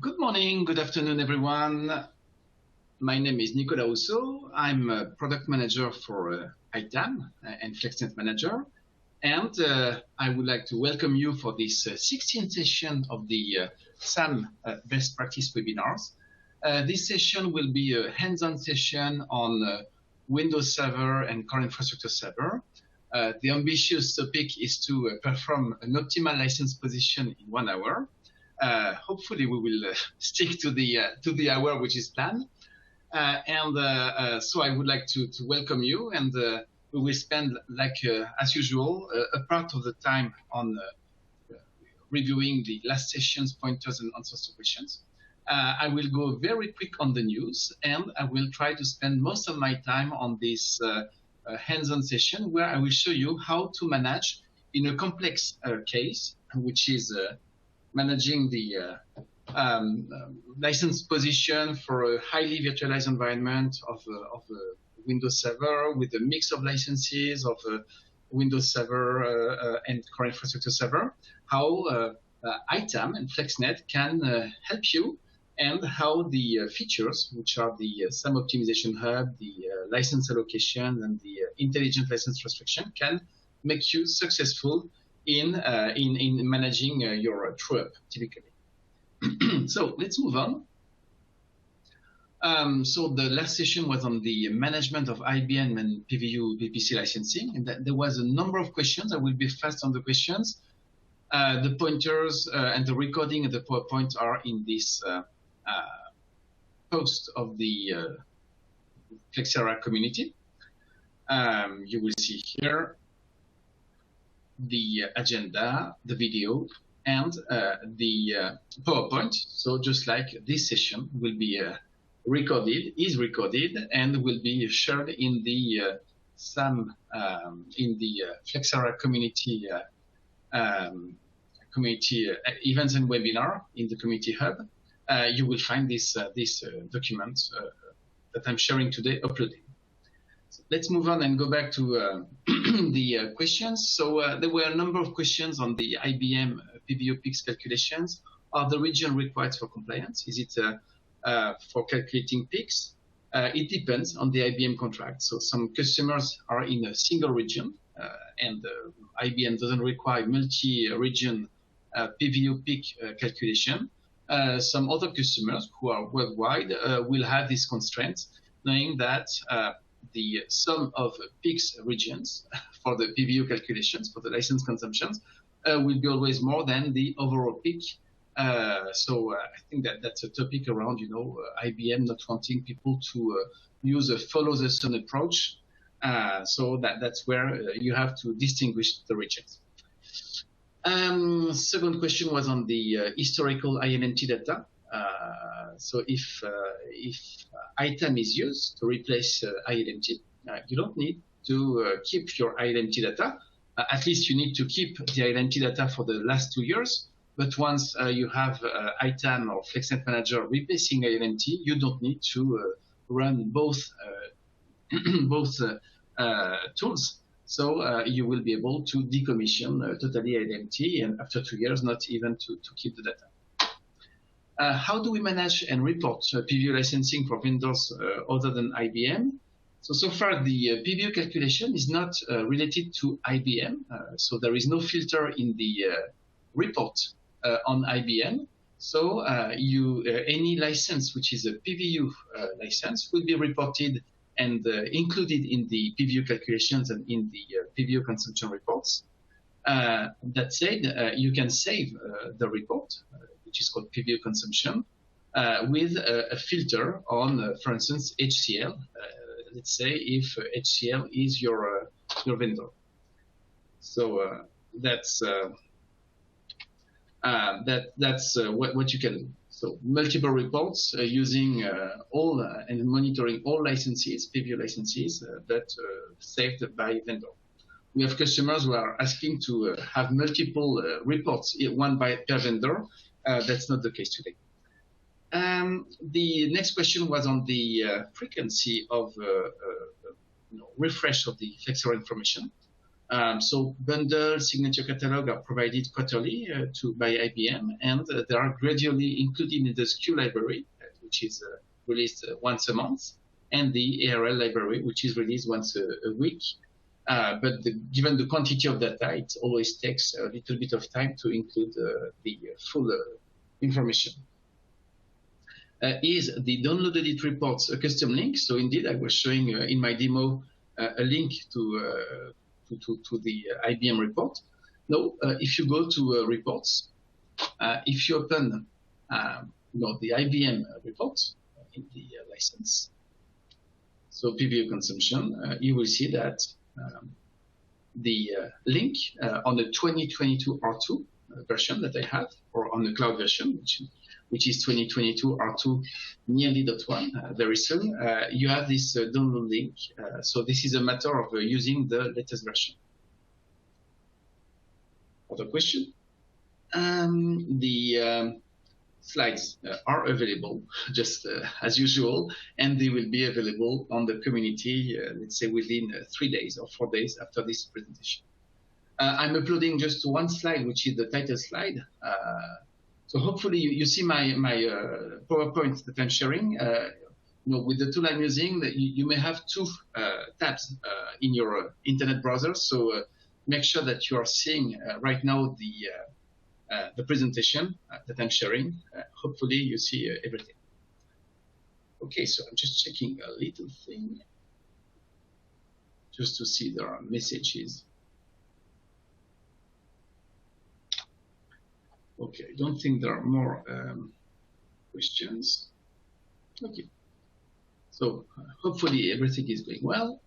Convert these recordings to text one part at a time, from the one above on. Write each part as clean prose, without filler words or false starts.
Good morning, good afternoon, everyone. My name is Nicolas Rousseau. I'm a product manager for ITAM and FlexNet manager. And I would like to welcome you for this 16th session of the SAM Best Practice webinars. This session will be a hands-on session on Windows Server and Core Infrastructure Server. The ambitious topic is to perform an optimal license position in 1 hour. Hopefully we will stick to the hour which is planned. So I would like to welcome you, and we will spend, like as usual, a part of the time on reviewing the last session's pointers and answers to questions. I will go very quick on the news, and I will try to spend most of my time on this hands-on session where I will show you how to manage in a complex case, which is managing the license position for a highly virtualized environment of a Windows Server with a mix of licenses of Windows Server and Core Infrastructure Server, how ITAM and FlexNet can help you, and how the features, which are the SAM Optimization Hub, the license allocation, and the intelligent license restriction can make you successful in managing your true-up, typically. So let's move on. So the last session was on the management of IBM and PVU VPC licensing, and there was a number of questions. I will be fast on the questions. The pointers and the recording of the PowerPoint are in this post of the Flexera community. You will see here the agenda, the video, and the PowerPoint. So just like this session will be is recorded, and will be shared in the SAM, in the Flexera community events and webinar in the community hub. You will find this document that I'm sharing today uploaded. So let's move on and go back to the questions. So there were a number of questions on the IBM PVO PICs calculations. Are the region required for compliance? Is it for calculating PICs? It depends on the IBM contract. So some customers are in a single region, and IBM doesn't require multi-region PVO PIC calculation. Some other customers who are worldwide will have this constraint, knowing that the sum of PICs regions for the PVO calculations, for the license consumptions, will be always more than the overall PIC. So I think that's a topic around, IBM not wanting people to use a follow-the-sun approach. So that's where you have to distinguish the regions. Second question was on the historical INNT data. So if ITAM is used to replace INNT, you don't need to keep your INNT data. At least you need to keep the INNT data for the last 2 years. But once you have ITAM or FlexNet Manager replacing INNT, you don't need to run both tools. So you will be able to decommission totally INNT, and after 2 years, not even to keep the data. How do we manage and report PVO licensing for vendors other than IBM? So far, the PVO calculation is not related to IBM. So there is no filter in the report on IBM. So any license which is a PVU license will be reported and included in the PVU calculations and in the PVU consumption reports. That said, you can save the report, which is called PVU consumption, with a filter on, for instance, HCL. Let's say if HCL is your vendor. So that's what you can do. So multiple reports using all and monitoring all licenses, PVO licenses that saved by vendor. We have customers who are asking to have multiple reports, one per vendor. That's not the case today. The next question was on the frequency of refresh of the Flexera information. So bundle signature catalog are provided quarterly by IBM, and they are gradually included in the SKU library, which is released once a month, and the ARL library, which is released once a week. But given the quantity of data, it always takes a little bit of time to include the full information. Is the downloaded it reports a custom link? So indeed, I was showing in my demo a link to the IBM report. No, if you go to reports, if you open the IBM report in the license, so PBO consumption, you will see that the link on the 2022 R2 version that I have, or on the cloud version, which is 2022 R2 nearly .1 very soon, you have this download link. So this is a matter of using the latest version. Other question? The slides are available just as usual, and they will be available on the community, let's say within 3 days or 4 days after this presentation. I'm uploading just one slide, which is the title slide. So hopefully you see my PowerPoint that I'm sharing. With the tool I'm using, you may have two tabs in your internet browser. So make sure that you are seeing right now the presentation that I'm sharing. Hopefully you see everything. Okay, so I'm just checking a little thing just to see there are messages. Okay, I don't think there are more questions. Okay, so hopefully everything is going well.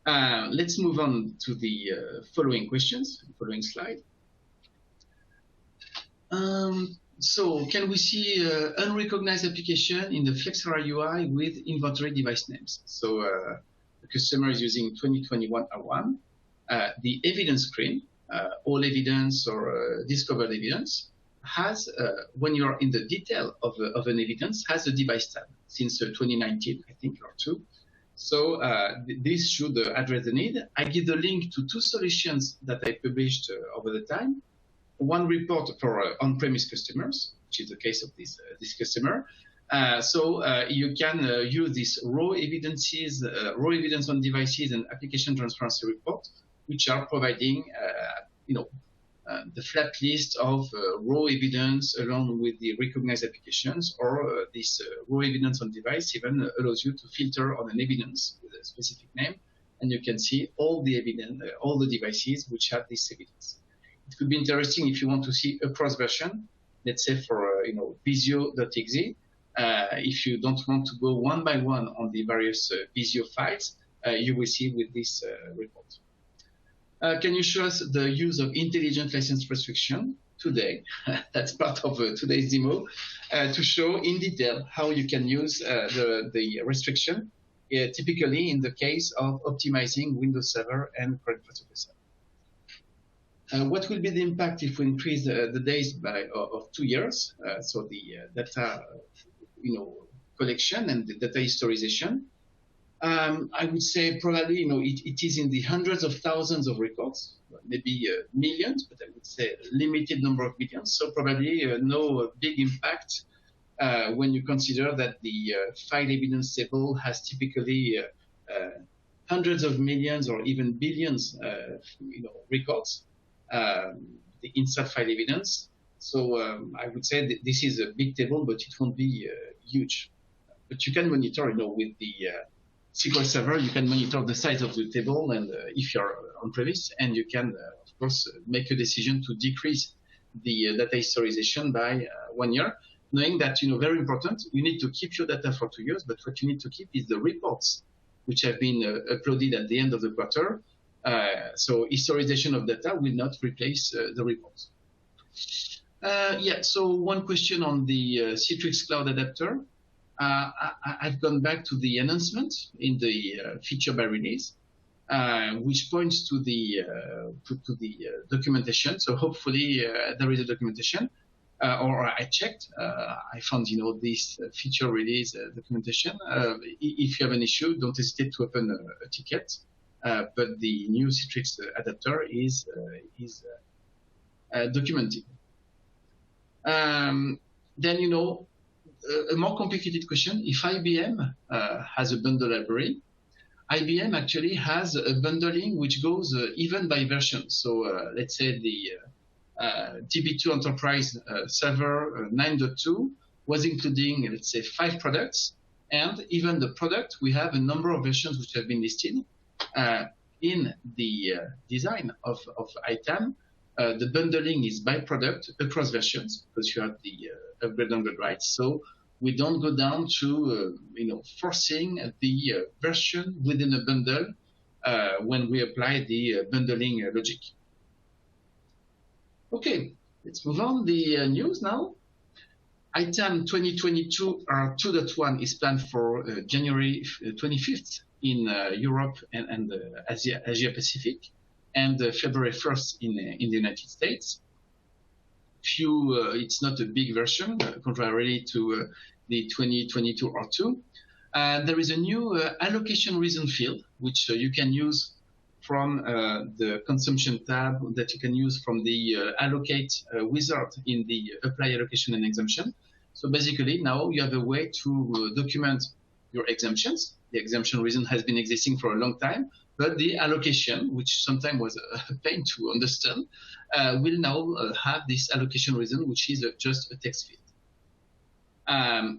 Let's move on to the following questions, following slide. So can we see unrecognized application in the Flexera UI with inventory device names? So the customer is using 2021 R1. The evidence screen, all evidence or discovered evidence, has, when you're in the detail of an evidence, has a device tab since 2019, I think, or two. So this should address the need. I give the link to two solutions that I published over the time. One report for on-premise customers, which is the case of this customer. So you can use this raw evidences, raw evidence on devices and application transparency report, which are providing, the flat list of raw evidence along with the recognized applications, or this raw evidence on device even allows you to filter on an evidence with a specific name, and you can see all the evidence, all the devices which have this evidence. It could be interesting if you want to see a cross version, let's say for visio.exe. If you don't want to go one by one on the various Visio files, you will see with this report. Can you show us the use of intelligent license restriction today? That's part of today's demo, to show in detail how you can use the restriction, typically in the case of optimizing Windows Server and current protocol server. What will be the impact if we increase the days of 2 years? So the data collection and the data historization. I would say probably, it is in the hundreds of thousands of records, maybe millions, but I would say a limited number of millions. So probably no big impact when you consider that the file evidence table has typically hundreds of millions or even billions, records, the insert file evidence. So I would say that this is a big table, but it won't be huge. But you can monitor, with the SQL Server, you can monitor the size of the table, and if you're on-premise, and you can, of course, make a decision to decrease the data historization by 1 year, knowing that, very important, you need to keep your data for 2 years, but what you need to keep is the reports, which have been uploaded at the end of the quarter. So historization of data will not replace the reports. So one question on the Citrix Cloud Adapter. I've gone back to the announcement in the feature by release, which points to the documentation. So hopefully there is a documentation, or I checked. I found this feature release documentation. If you have an issue, don't hesitate to open a ticket. but the new Citrix adapter is documented. Then, you know, a more complicated question, if IBM has a bundle library, IBM actually has a bundling which goes even by version. So let's say the DB2 Enterprise Server 9.2 was including, let's say, 5 products. And even the product, we have a number of versions which have been listed. In the design of ITAM, the bundling is by product across versions because you have the upgrade downgrade rights. So we don't go down to you know, forcing the version within a bundle when we apply the bundling logic. Okay, let's move on. The news now. ITAM 2022 R2.1 is planned for January 25th in Europe and Asia Pacific, and February 1st in the United States. It's not a big version, contrarily to the 2022 R2. There is a new allocation reason field, which you can use from the consumption tab, that you can use from the allocate wizard in the apply allocation and exemption. So basically now you have a way to document your exemptions. The exemption reason has been existing for a long time, but the allocation, which sometimes was a pain to understand, will now have this allocation reason, which is just a text field.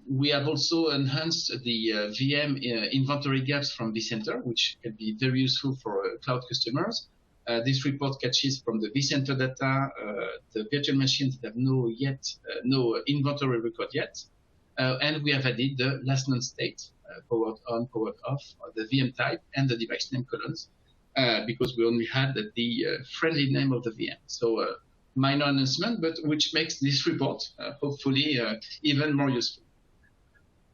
We have also enhanced the VM inventory gaps from vCenter, which can be very useful for cloud customers. This report catches from the vCenter data the virtual machines that have no inventory record yet. And we have added the last known state, powered on, powered off, the VM type, and the device name columns, because we only had the friendly name of the VM. So minor announcement, but which makes this report hopefully even more useful.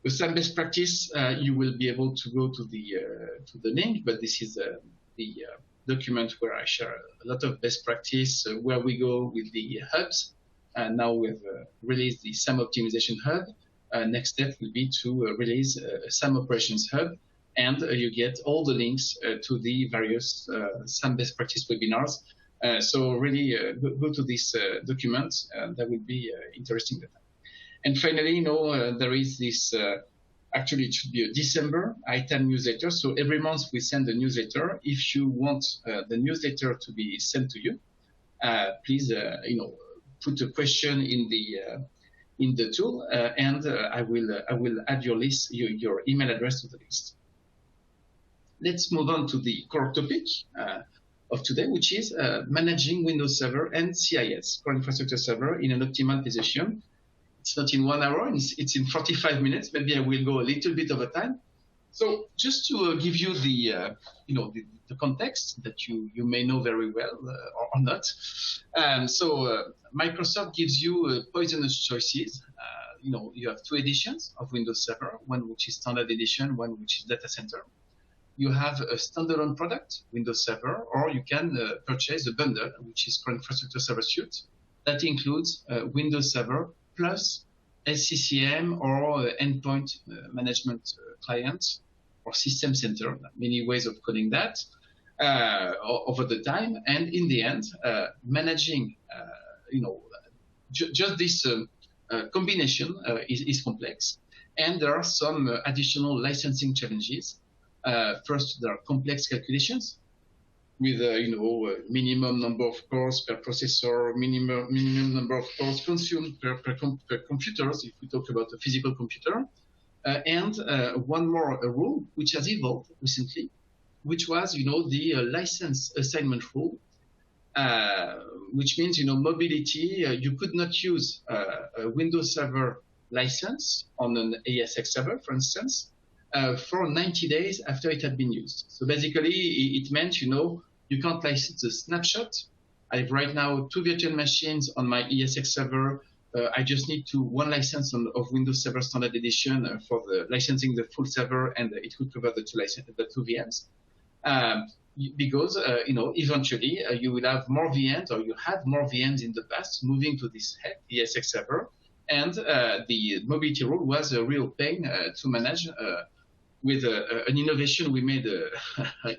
With some best practice, you will be able to go to the link, but this is the document where I share a lot of best practice, where we go with the hubs. Now we've released the SAM optimization hub. Next step will be to release a SAM operations hub, and you get all the links to the various SAM best practice webinars. So really go to this document. That will be interesting data. And finally, you know, there is this, actually it should be a December ITAM newsletter. So every month we send a newsletter. If you want the newsletter to be sent to you, please, you know, put a question in the tool, and I will add your list, your email address to the list. Let's move on to the core topic of today, which is managing Windows Server and CIS, core infrastructure server, in an optimal position. It's not in 1 hour, it's in 45 minutes. Maybe I will go a little bit over time. So just to give you the, you know, the context that you may know very well or not. Microsoft gives you poisonous choices. You know, you have 2 editions of Windows Server, one which is standard edition, one which is data center. You have a standalone product, Windows Server, or you can purchase a bundle, which is core infrastructure server suite. That includes Windows Server plus SCCM or endpoint management client or system center. Many ways of calling that over the time. And in the end, managing, you know, just this combination is complex. And there are some additional licensing challenges. First, there are complex calculations with you know, minimum number of cores per processor, minimum number of cores consumed per computers, if we talk about a physical computer, and one more rule which has evolved recently, which was, you know, the license assignment rule, which means, you know, mobility. You could not use a Windows Server license on an ASX server, for instance, for 90 days after it had been used. So basically, it meant, you know, you can't license a snapshot. I have right now 2 virtual machines on my ESX server. I just need one license of Windows Server Standard Edition for the licensing the full server, and it would cover the 2 VMs. Because you know, eventually you will have more VMs, or you had more VMs in the past moving to this ESX server, and the mobility rule was a real pain to manage. with an innovation we made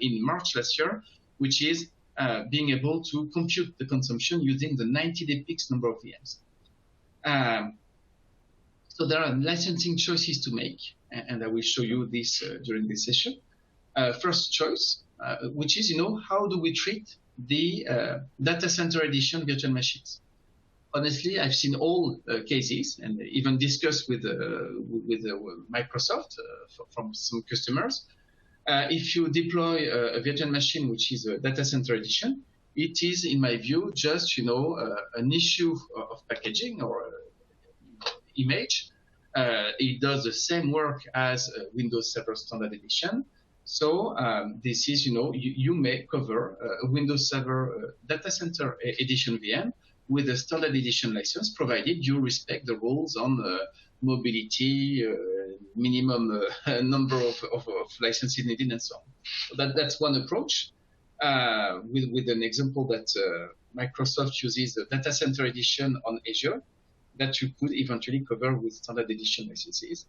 in March last year, which is being able to compute the consumption using the 90-day peaks number of VMs. So there are licensing choices to make, and I will show you this during this session. First choice, which is, how do we treat the data center edition virtual machines? Honestly, I've seen all cases and even discussed with Microsoft from some customers. If you deploy a virtual machine, which is a data center edition, it is, in my view, just an issue of packaging or image. It does the same work as Windows Server Standard Edition. So this is, you may cover a Windows Server Data Center Edition VM with a Standard Edition license, provided you respect the rules on mobility, minimum number of licenses needed, and so on. So that's one approach. With an example that Microsoft uses the Data Center Edition on Azure, that you could eventually cover with Standard Edition licenses.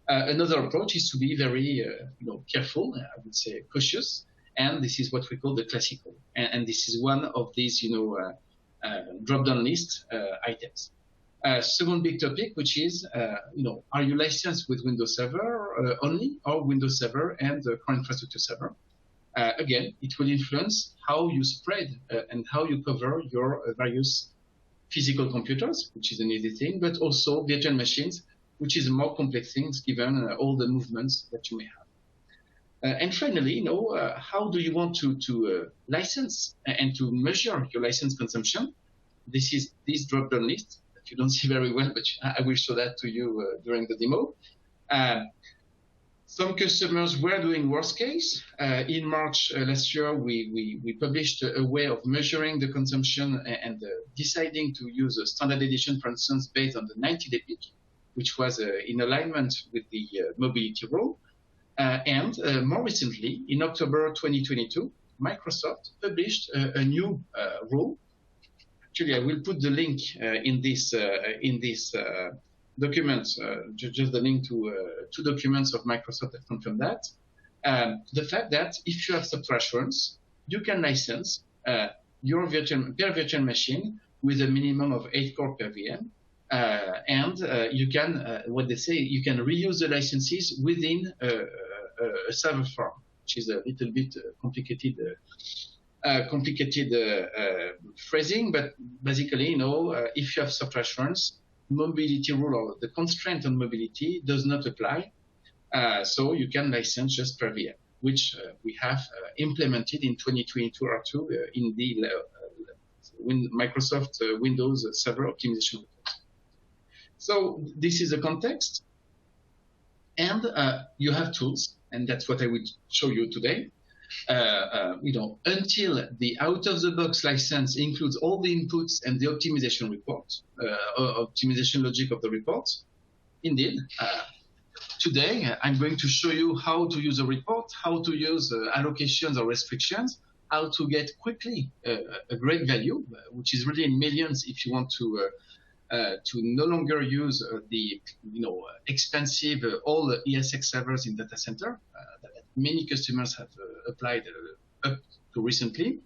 Another approach is to be very careful, I would say cautious, and this is what we call the classical. And this is one of these drop-down list items. Second big topic, which is, are you licensed with Windows Server only, or Windows Server and the core infrastructure server? Again, it will influence how you spread and how you cover your various physical computers, which is an easy thing, but also virtual machines, which is a more complex things given all the movements that you may have. And finally, how do you want to license and to measure your license consumption? This is this drop-down list that you don't see very well, but I will show that to you during the demo. Some customers were doing worst case. In March last year, we published a way of measuring the consumption and deciding to use a standard edition, for instance, based on the 90-day peak, which was in alignment with the mobility rule. And more recently, in October 2022, Microsoft published a new rule. Actually, I will put the link in this document, just the link to two documents of Microsoft that confirm that. The fact that if you have software assurance, you can license your virtual machine with a minimum of 8 core per VM. And you can, what they say, you can reuse the licenses within a server farm, which is a little bit complicated phrasing, but basically, if you have software assurance, mobility rule or the constraint on mobility does not apply. So you can license just per VM, which we have implemented in 2022 R2 in the Microsoft Windows Server optimization report. So this is the context. And you have tools, and that's what I will show you today. Until the out-of-the-box license includes all the inputs and the optimization report, optimization logic of the report. Indeed, today I'm going to show you how to use a report, how to use allocations or restrictions, how to get quickly a great value, which is really in millions if you want to no longer use the expensive all the ESX servers in data center that many customers have applied up to recently.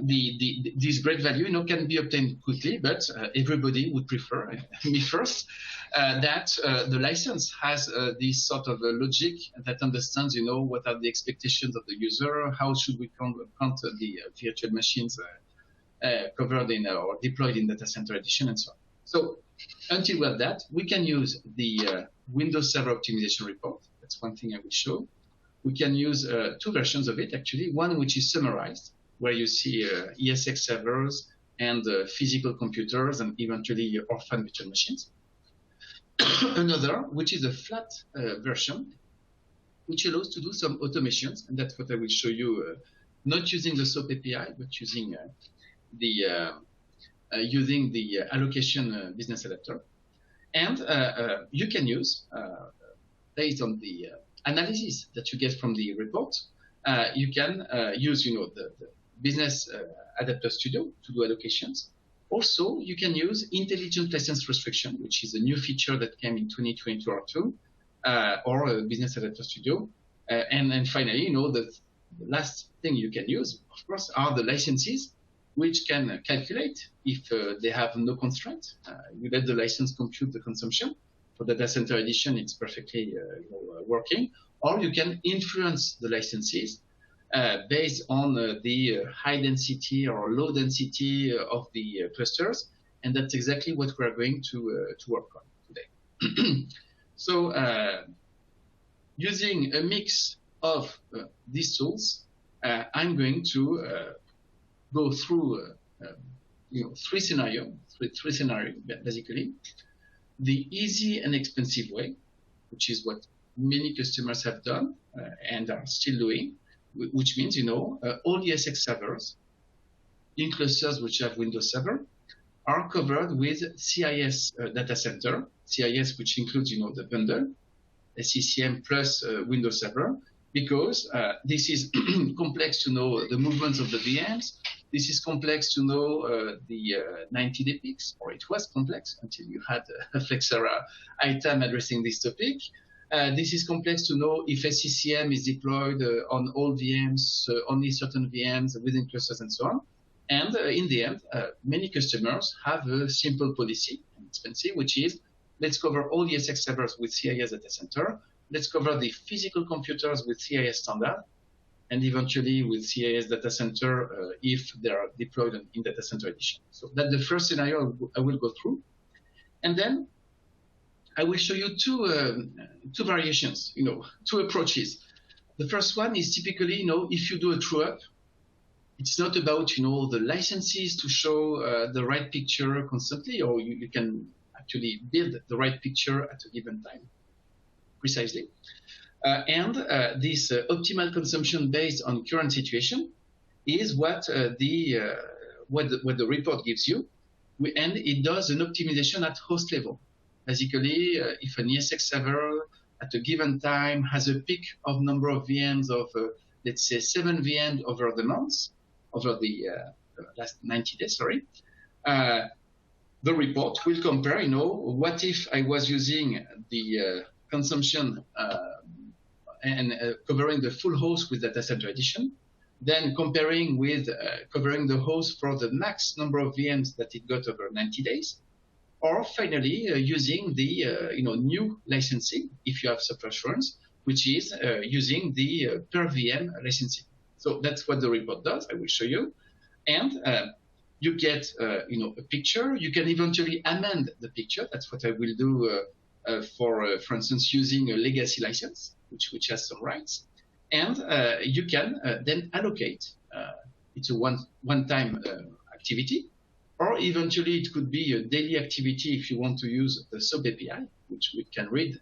This great value can be obtained quickly, but everybody would prefer, me first, that the license has this sort of logic that understands what are the expectations of the user, how should we count the virtual machines covered in or deployed in data center edition and so on. So until we have that, we can use the Windows Server optimization report. That's one thing I will show. We can use two versions of it, actually. One which is summarized, where you see ESX servers and physical computers and eventually orphan virtual machines. Another, which is a flat version, which allows to do some automations, and that's what I will show you, not using the SOAP API, but using the allocation business adapter. And you can use, based on the analysis that you get from the report, you can use the business adapter studio to do allocations. Also, you can use intelligent license restriction, which is a new feature that came in 2022 R2, or a Business Adapter Studio. And finally, the last thing you can use, of course, are the licenses, which can calculate if they have no constraint. You let the license compute the consumption. For the data center edition, it's perfectly working. Or you can influence the licenses based on the high density or low density of the clusters. And that's exactly what we're going to work on today. So using a mix of these tools, I'm going to go through three scenarios, basically. The easy and expensive way, which is what many customers have done and are still doing, which means, all ESX servers in clusters which have Windows Server are covered with CIS data center, CIS, which includes, the bundle, SCCM plus Windows Server, because this is complex to know the movements of the VMs. This is complex to know the 90-day peaks, or it was complex until you had a Flexera item addressing this topic. This is complex to know if SCCM is deployed on all VMs, only certain VMs within clusters, and so on. And in the end, many customers have a simple policy, expensive, which is let's cover all the ESX servers with CIS data center. Let's cover the physical computers with CIS standard, and eventually with CIS data center if they are deployed in data center edition. So that's the first scenario I will go through. And then I will show you two variations, two approaches. The first one is typically, if you do a true up, it's not about, the licenses to show the right picture constantly, or you can actually build the right picture at a given time, precisely. And this optimal consumption based on current situation is what the report gives you, and it does an optimization at host level. Basically, if an ESX server at a given time has a peak of number of VMs of, let's say, 7 VMs over the months, over the last 90 days, sorry, the report will compare, what if I was using the consumption and covering the full host with data center edition, then comparing with covering the host for the max number of VMs that it got over 90 days, or finally using the new licensing, if you have subassurance, which is using the per VM licensing. So that's what the report does. I will show you. And you get a picture. You can eventually amend the picture. That's what I will do for instance, using a legacy license, which has some rights. And you can then allocate. It's a one-time activity, or eventually it could be a daily activity if you want to use the SOAP API, which we can read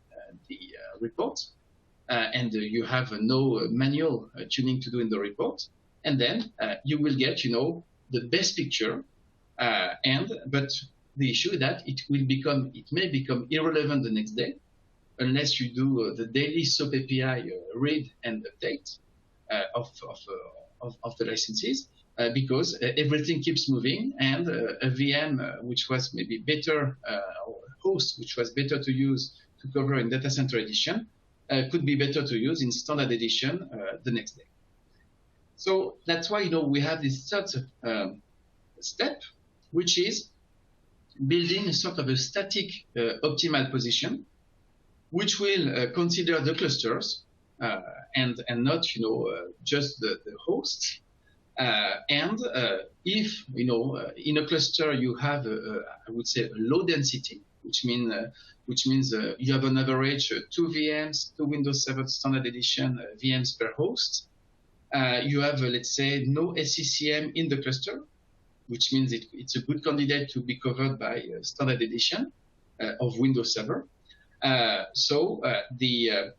the report. And you have no manual tuning to do in the report. And then you will get, the best picture. But the issue is that it may become irrelevant the next day unless you do the daily SOAP API read and update of the licenses, because everything keeps moving, and a VM which was maybe better, or a host which was better to use to cover in data center edition could be better to use in standard edition the next day. So that's why, we have this third step, which is building a sort of a static optimal position, which will consider the clusters and not, just the hosts. And if, in a cluster you have, I would say, a low density, which means you have on average 2 VMs, 2 Windows Server Standard Edition VMs per host. You have, let's say, no SCCM in the cluster, which means it's a good candidate to be covered by Standard Edition of Windows Server. So the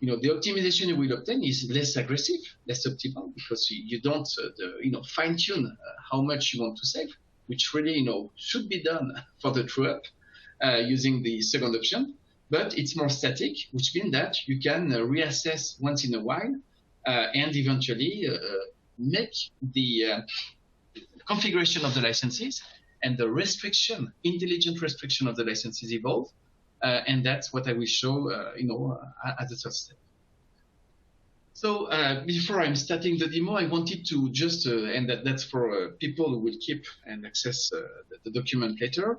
optimization you will obtain is less aggressive, less optimal, because you don't fine-tune how much you want to save, which really should be done for the true up using the second option. But it's more static, which means that you can reassess once in a while and eventually make the configuration of the licenses and the intelligent restriction of the licenses evolve and that's what I will show, as the third step. So before I'm starting the demo, I wanted to just, and that's for people who will keep and access the document later.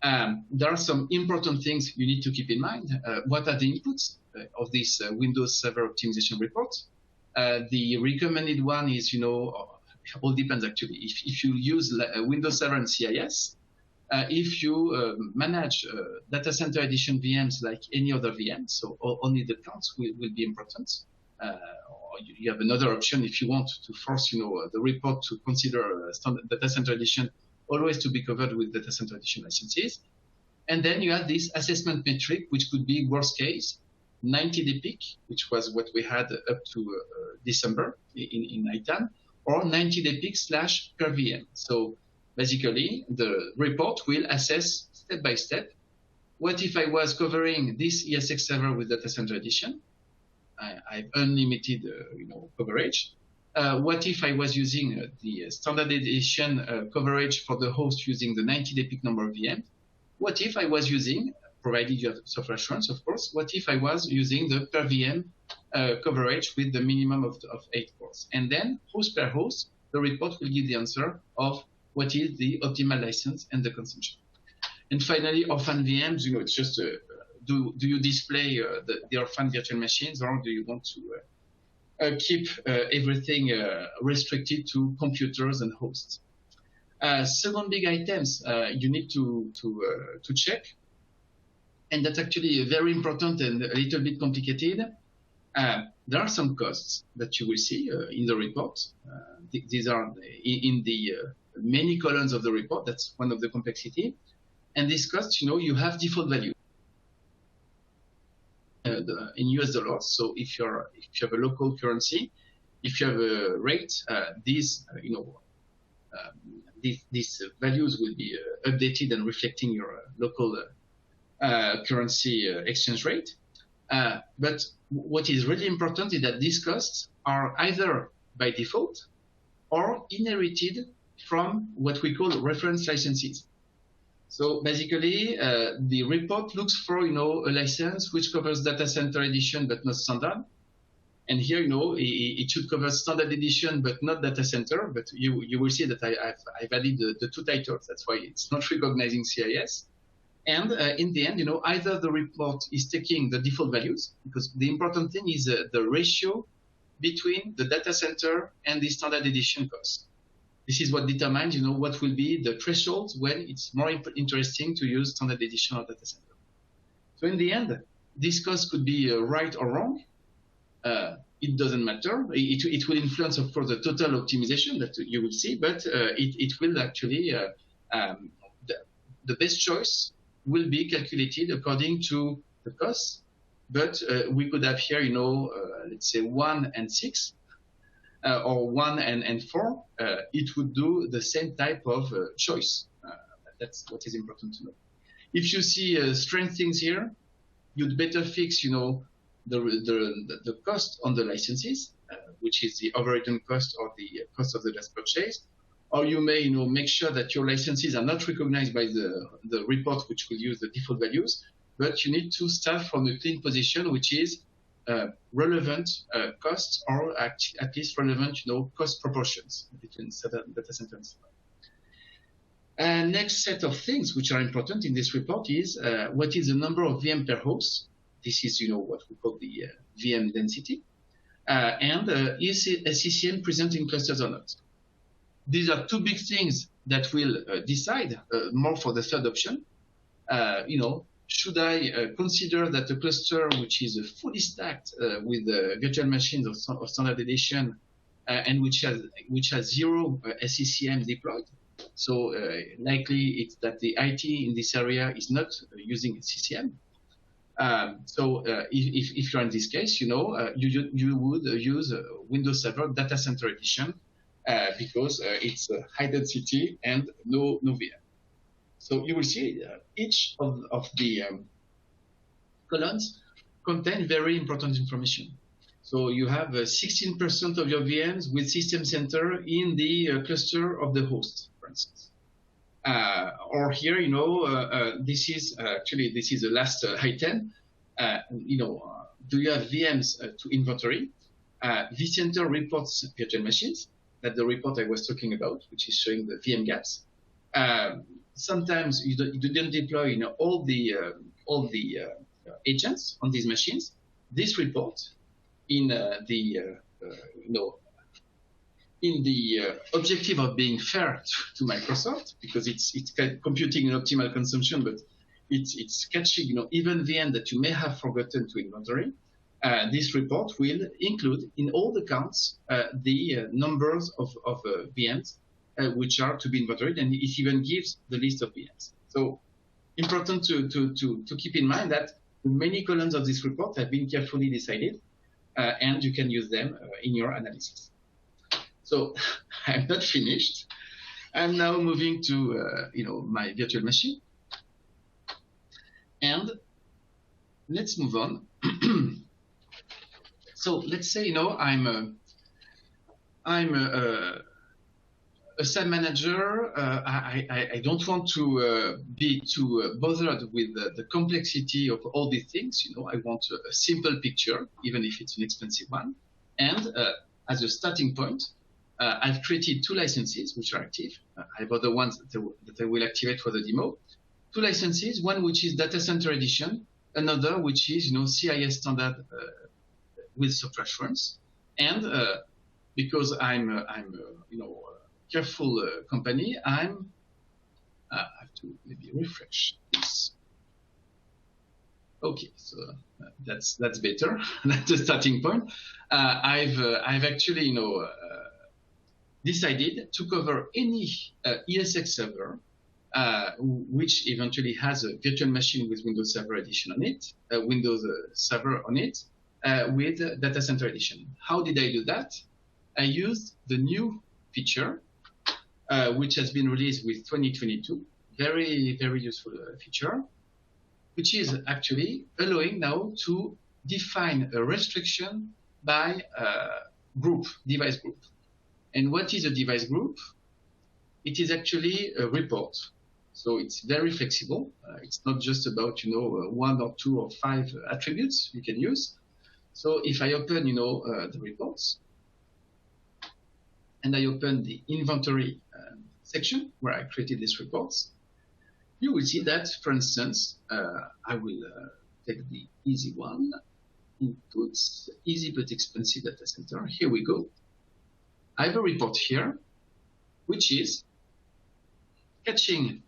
There are some important things you need to keep in mind. What are the inputs of this Windows Server Optimization report? The recommended one is, all depends actually. If you use Windows Server and CIS, if you manage data center edition VMs like any other VM, so only the counts will be important. Or you have another option if you want to force, the report to consider standard data center edition always to be covered with data center edition licenses. And then you have this assessment metric, which could be worst case, 90-day peak, which was what we had up to December in ITAM, or 90-day peak / per VM. So basically, the report will assess step by step, what if I was covering this ESX server with data center edition? I have unlimited coverage. What if I was using the standard edition coverage for the host using the 90-day peak number of VMs? What if I was using, provided you have software assurance, of course, what if I was using the per VM coverage with the minimum of 8 cores? And then, host per host, the report will give the answer of what is the optimal license and the consumption. And finally, orphan VMs, it's just do you display the orphan virtual machines, or do you want to keep everything restricted to computers and hosts? Second big items you need to check, and that's actually very important and a little bit complicated. There are some costs that you will see in the report. These are in the many columns of the report. That's one of the complexity. And these costs, you have default value in US dollars. So if you have a local currency, if you have a rate, these values will be updated and reflecting your local currency exchange rate. But what is really important is that these costs are either by default or inherited from what we call reference licenses. So basically, the report looks for, a license which covers data center edition but not standard. And here, it should cover standard edition but not data center. But you will see that I've added the two titles. That's why it's not recognizing CIS. And in the end, either the report is taking the default values, because the important thing is the ratio between the data center and the standard edition cost. This is what determines, what will be the threshold when it's more interesting to use standard edition or data center. So in the end, this cost could be right or wrong. It doesn't matter. It will influence, of course, the total optimization that you will see, but it will actually, the best choice will be calculated according to the cost. But we could have here, let's say 1 and 6. Or 1 and 4, it would do the same type of choice. That's what is important to know. If you see strange things here, you'd better fix, the cost on the licenses, which is the overridden cost or the cost of the last purchase. Or you may, make sure that your licenses are not recognized by the report, which will use the default values. But you need to start from a clean position, which is relevant costs, or at least relevant, cost proportions between data center and server. Next set of things which are important in this report is what is the number of VM per host. This is, what we call the VM density, and is SCCM present in clusters or not. These are two big things that will decide more for the third option. Should I consider that a cluster which is fully stacked with virtual machines of standard edition and which has 0 SCCM deployed? So likely it's that the IT in this area is not using SCCM. So if you're in this case, you would use Windows Server Data Center Edition because it's high density and no VM. So you will see each of the columns contain very important information. So you have 16% of your VMs with System Center in the cluster of the host, for instance. Or here, this is actually the last item. Do you have VMs to inventory? vCenter reports virtual machines. That's the report I was talking about, which is showing the VM gaps. Sometimes you don't deploy all the agents on these machines. This report in the objective of being fair to Microsoft, because it's computing an optimal consumption, but it's catching even VM that you may have forgotten to inventory. This report will include in all the counts the numbers of VMs which are to be inventoried, and it even gives the list of VMs. So important to keep in mind that many columns of this report have been carefully decided, and you can use them in your analysis. So I'm not finished. I'm now moving to my virtual machine, and let's move on. So let's say I'm a SAM manager. I don't want to be too bothered with the complexity of all these things. I want a simple picture, even if it's an expensive one. And as a starting point, I've created 2 licenses which are active. I have other ones that I will activate for the demo. 2 licenses, one which is Data Center Edition, another which is CIS standard with software assurance. And because I'm a careful company, I have to maybe refresh this. Okay, so that's better. That's the starting point. I've actually decided to cover any ESX server which eventually has a virtual machine with Windows Server Edition on it, Windows Server on it, with Data Center Edition. How did I do that? I used the new feature, which has been released with 2022, very, very useful feature, which is actually allowing now to define a restriction by group, device group. And what is a device group? It is actually a report. So it's very flexible. It's not just about 1 or 2 or 5 attributes you can use. So if I open the reports, and I open the inventory section where I created these reports, you will see that, for instance, I will take the easy one, inputs, easy but expensive data center. Here we go. I have a report here, which is catching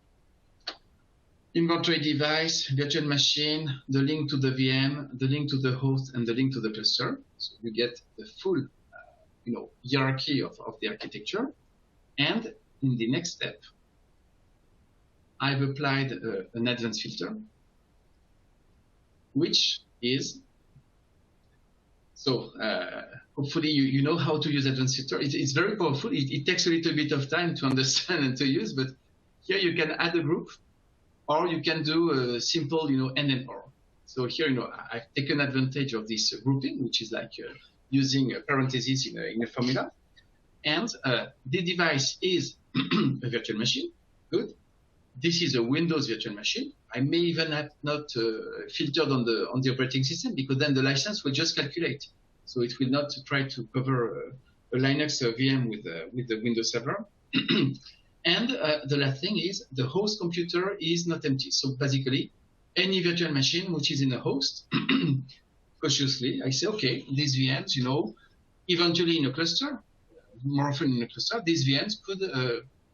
inventory device, virtual machine, the link to the VM, the link to the host, and the link to the cluster. So you get the full hierarchy of the architecture. And in the next step, I've applied an advanced filter, which is, so hopefully you know how to use advanced filter. It's very powerful. It takes a little bit of time to understand and to use, but here you can add a group, or you can do a simple, N and OR. So here, I've taken advantage of this grouping, which is like using a parenthesis in a formula. And the device is a virtual machine. Good. This is a Windows virtual machine. I may even have not filtered on the operating system, because then the license will just calculate. So it will not try to cover a Linux VM with the Windows Server. And the last thing is the host computer is not empty. So basically, any virtual machine which is in a host, cautiously, I say, okay, these VMs, eventually in a cluster, more often in a cluster, these VMs could,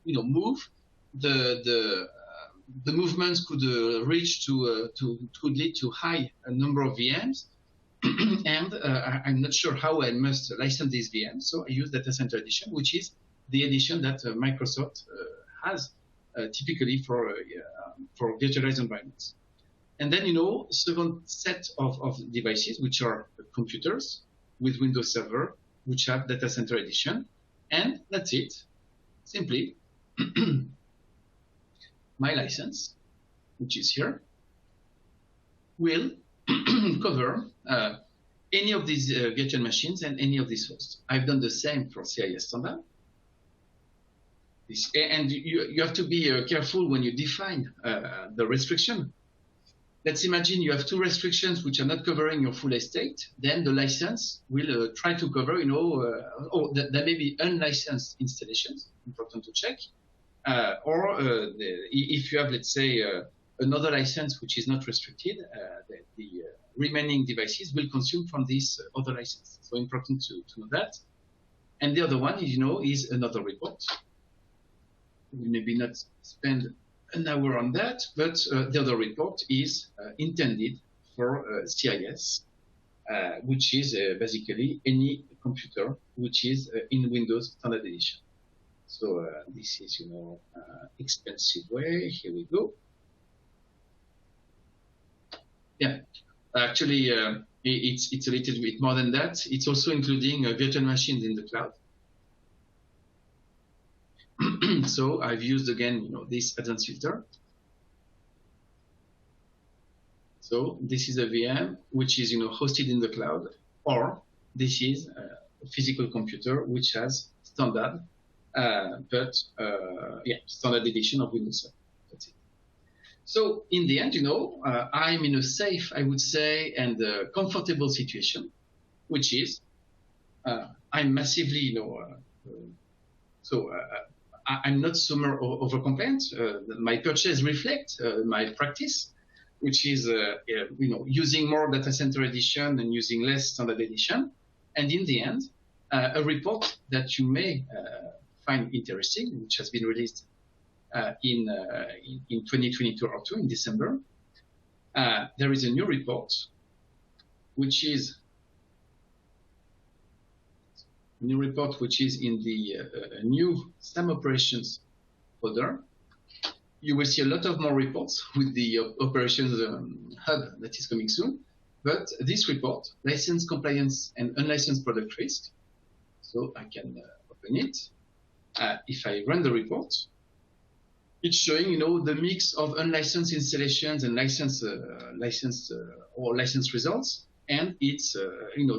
move. The movements could reach could lead to high number of VMs. And I'm not sure how I must license these VMs. So I use Data Center Edition, which is the edition that Microsoft has typically for virtualized environments. And then, second set of devices, which are computers with Windows Server, which have Data Center Edition. And that's it. Simply, my license, which is here, will cover any of these virtual machines and any of these hosts. I've done the same for CIS standard. And you have to be careful when you define the restriction. Let's imagine you have two restrictions which are not covering your full estate. Then the license will try to cover, there may be unlicensed installations, important to check. If you have, let's say, another license which is not restricted, the remaining devices will consume from this other license. So important to know that. And the other one, is another report. We maybe not spend an hour on that, but the other report is intended for CIS, which is basically any computer which is in Windows Standard Edition. So this is, expensive way. Here we go. Yeah, actually, it's a little bit more than that. It's also including virtual machines in the cloud. So I've used again, this advanced filter. So this is a VM which is, hosted in the cloud, or this is a physical computer which has standard, standard edition of Windows Server. That's it. So in the end, I'm in a safe, I would say, and comfortable situation, which is I'm massively, I'm not super over compliant. My purchase reflects my practice, which is using more data center edition and using less standard edition. And in the end, a report that you may find interesting, which has been released in 2022 or two in December. There is a new report, which is in the new SAM operations folder. You will see a lot of more reports with the operations hub that is coming soon. But this report, license compliance and unlicensed product risk. So I can open it. If I run the report, it's showing, the mix of unlicensed installations and licensed results. And it's,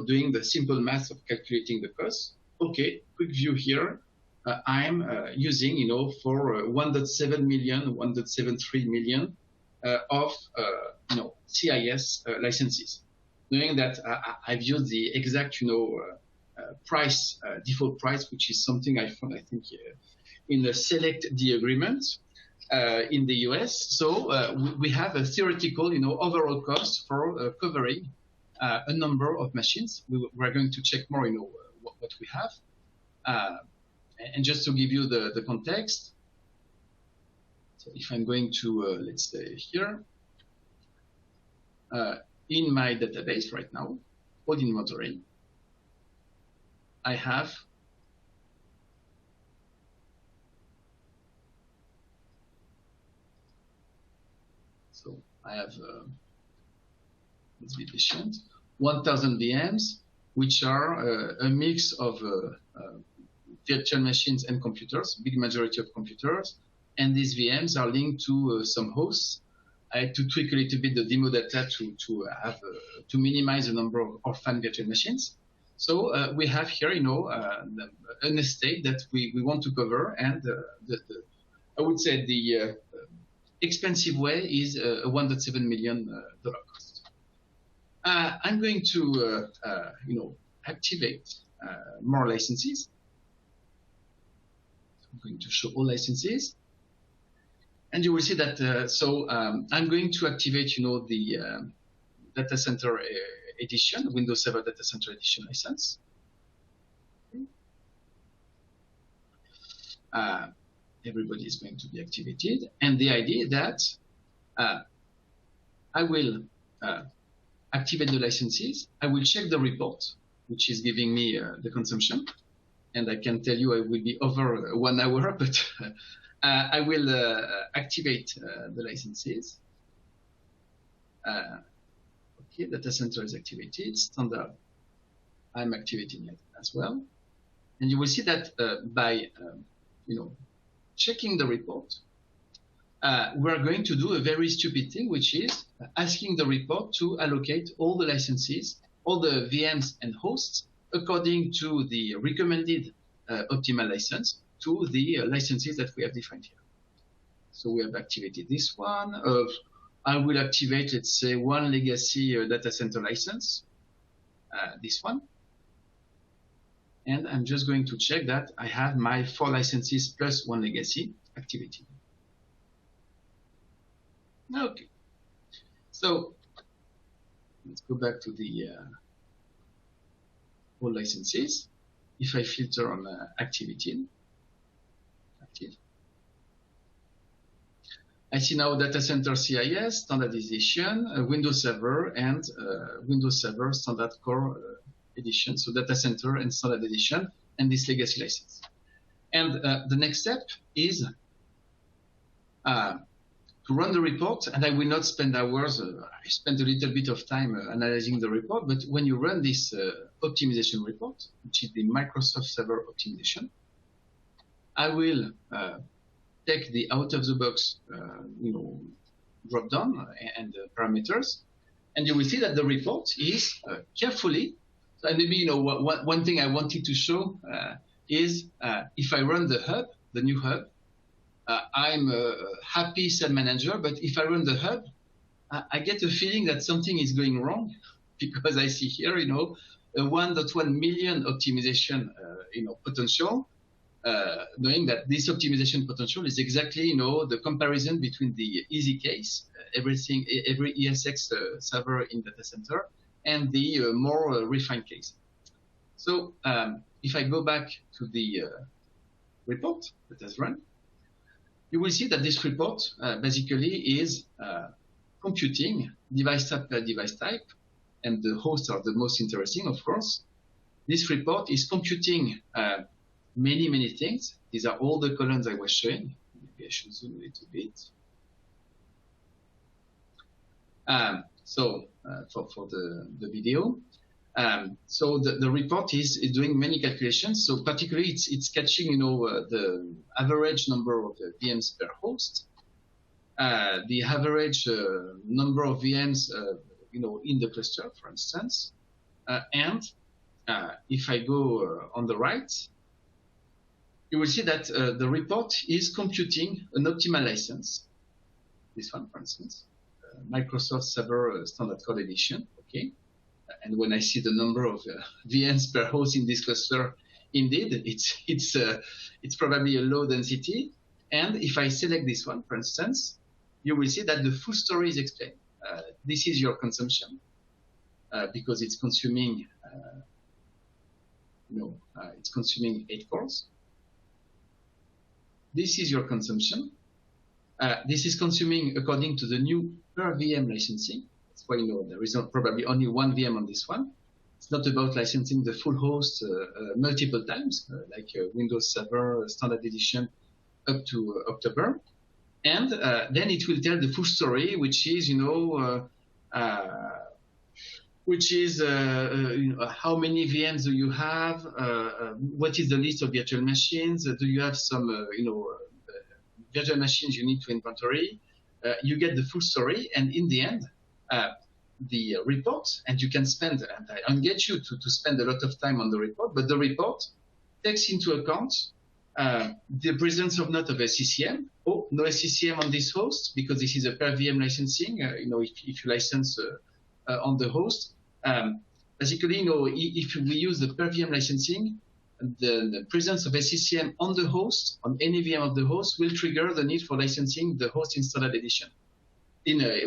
doing the simple math of calculating the cost. Okay, quick view here. I'm using, for 1.7 million, 1.73 million of, CIS licenses. Knowing that I've used the exact, price, default price, which is something I found, I think, in the select the agreement in the US. So we have a theoretical, overall cost for covering a number of machines. We're going to check more, what we have. And just to give you the context, so if I'm going to, let's say here, in my database right now, code inventory, I have let's be patient, 1,000 VMs, which are a mix of virtual machines and computers, big majority of computers. And these VMs are linked to some hosts. I had to tweak a little bit the demo data to minimize the number of orphan virtual machines. So we have here, an estate that we want to cover, and I would say the expensive way is a $1.7 million cost. I'm going to, activate more licenses. I'm going to show all licenses. And you will see that, I'm going to activate, the data center edition, Windows Server Data Center Edition license. Everybody is going to be activated. And the idea that I will activate the licenses. I will check the report, which is giving me the consumption. And I can tell you I will be over 1 hour, but I will activate the licenses. Okay, data center is activated. Standard, I'm activating it as well. And you will see that by checking the report, we're going to do a very stupid thing, which is asking the report to allocate all the licenses, all the VMs and hosts according to the recommended optimal license, to the licenses that we have defined here. So we have activated this one. I will activate, let's say, one legacy data center license, this one. And I'm just going to check that I have my 4 licenses plus 1 legacy activated. Okay. So let's go back to the all licenses. If I filter on active, I see now data center CIS, standardization, Windows Server, and Windows Server standard core edition. So data center and standard edition, and this legacy license. And the next step is to run the report, and I will not spend hours. I spent a little bit of time analyzing the report, but when you run this optimization report, which is the Microsoft Server optimization, I will take the out-of-the-box, drop down and parameters, and you will see that the report is carefully. So maybe one thing I wanted to show is if I run the hub, the new hub. I'm a happy cell manager, but if I run the hub, I get a feeling that something is going wrong, because I see here, a 1.1 million optimization, potential, knowing that this optimization potential is exactly, the comparison between the easy case, every ESX server in data center, and the more refined case. So if I go back to the report that has run, you will see that this report basically is computing device type per device type, and the hosts are the most interesting, of course. This report is computing many things. These are all the columns I was showing. Maybe I should zoom a little bit. For the video. So the report is doing many calculations. So particularly it's catching, the average number of VMs per host, the average number of VMs, in the cluster, for instance. And if I go on the right, you will see that the report is computing an optimal license. This one, for instance, Microsoft Server Standard Code Edition. Okay. And when I see the number of VMs per host in this cluster, indeed, it's probably a low density. And if I select this one, for instance, you will see that the full story is explained. This is your consumption, because it's consuming, it's consuming 8 cores. This is your consumption. This is consuming according to the new per VM licensing. That's why there is probably only one VM on this one. It's not about licensing the full host multiple times, like Windows Server Standard Edition up to October. And then it will tell the full story, which is, how many VMs do you have? What is the list of virtual machines? Do you have some, virtual machines you need to inventory? You get the full story, and in the end, the report, and you can spend, and I engage you to spend a lot of time on the report, but the report takes into account the presence of not of SCCM. Oh, no SCCM on this host, because this is a per VM licensing. If you license on the host, basically, if we use the per VM licensing, the presence of SCCM on the host, on any VM of the host, will trigger the need for licensing the host in standard edition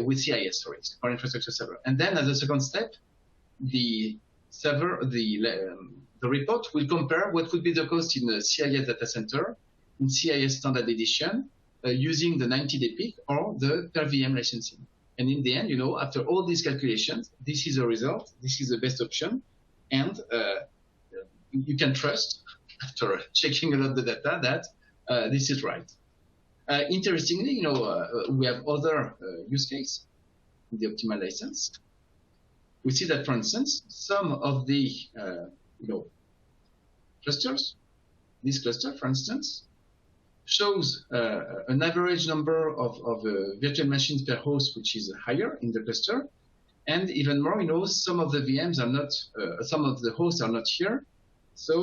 with CIS, sorry, for infrastructure server. And then as a second step, the server, the report will compare what would be the cost in a CIS data center, in CIS standard edition, using the 90-day peak or the per VM licensing. And in the end, after all these calculations, this is the result, this is the best option, and you can trust, after checking a lot of the data, that this is right. Interestingly, we have other use case in the optimal license. We see that, for instance, some of the clusters, this cluster, for instance, shows an average number of virtual machines per host, which is higher in the cluster, and even more, some of the VMs are not, some of the hosts are not here. So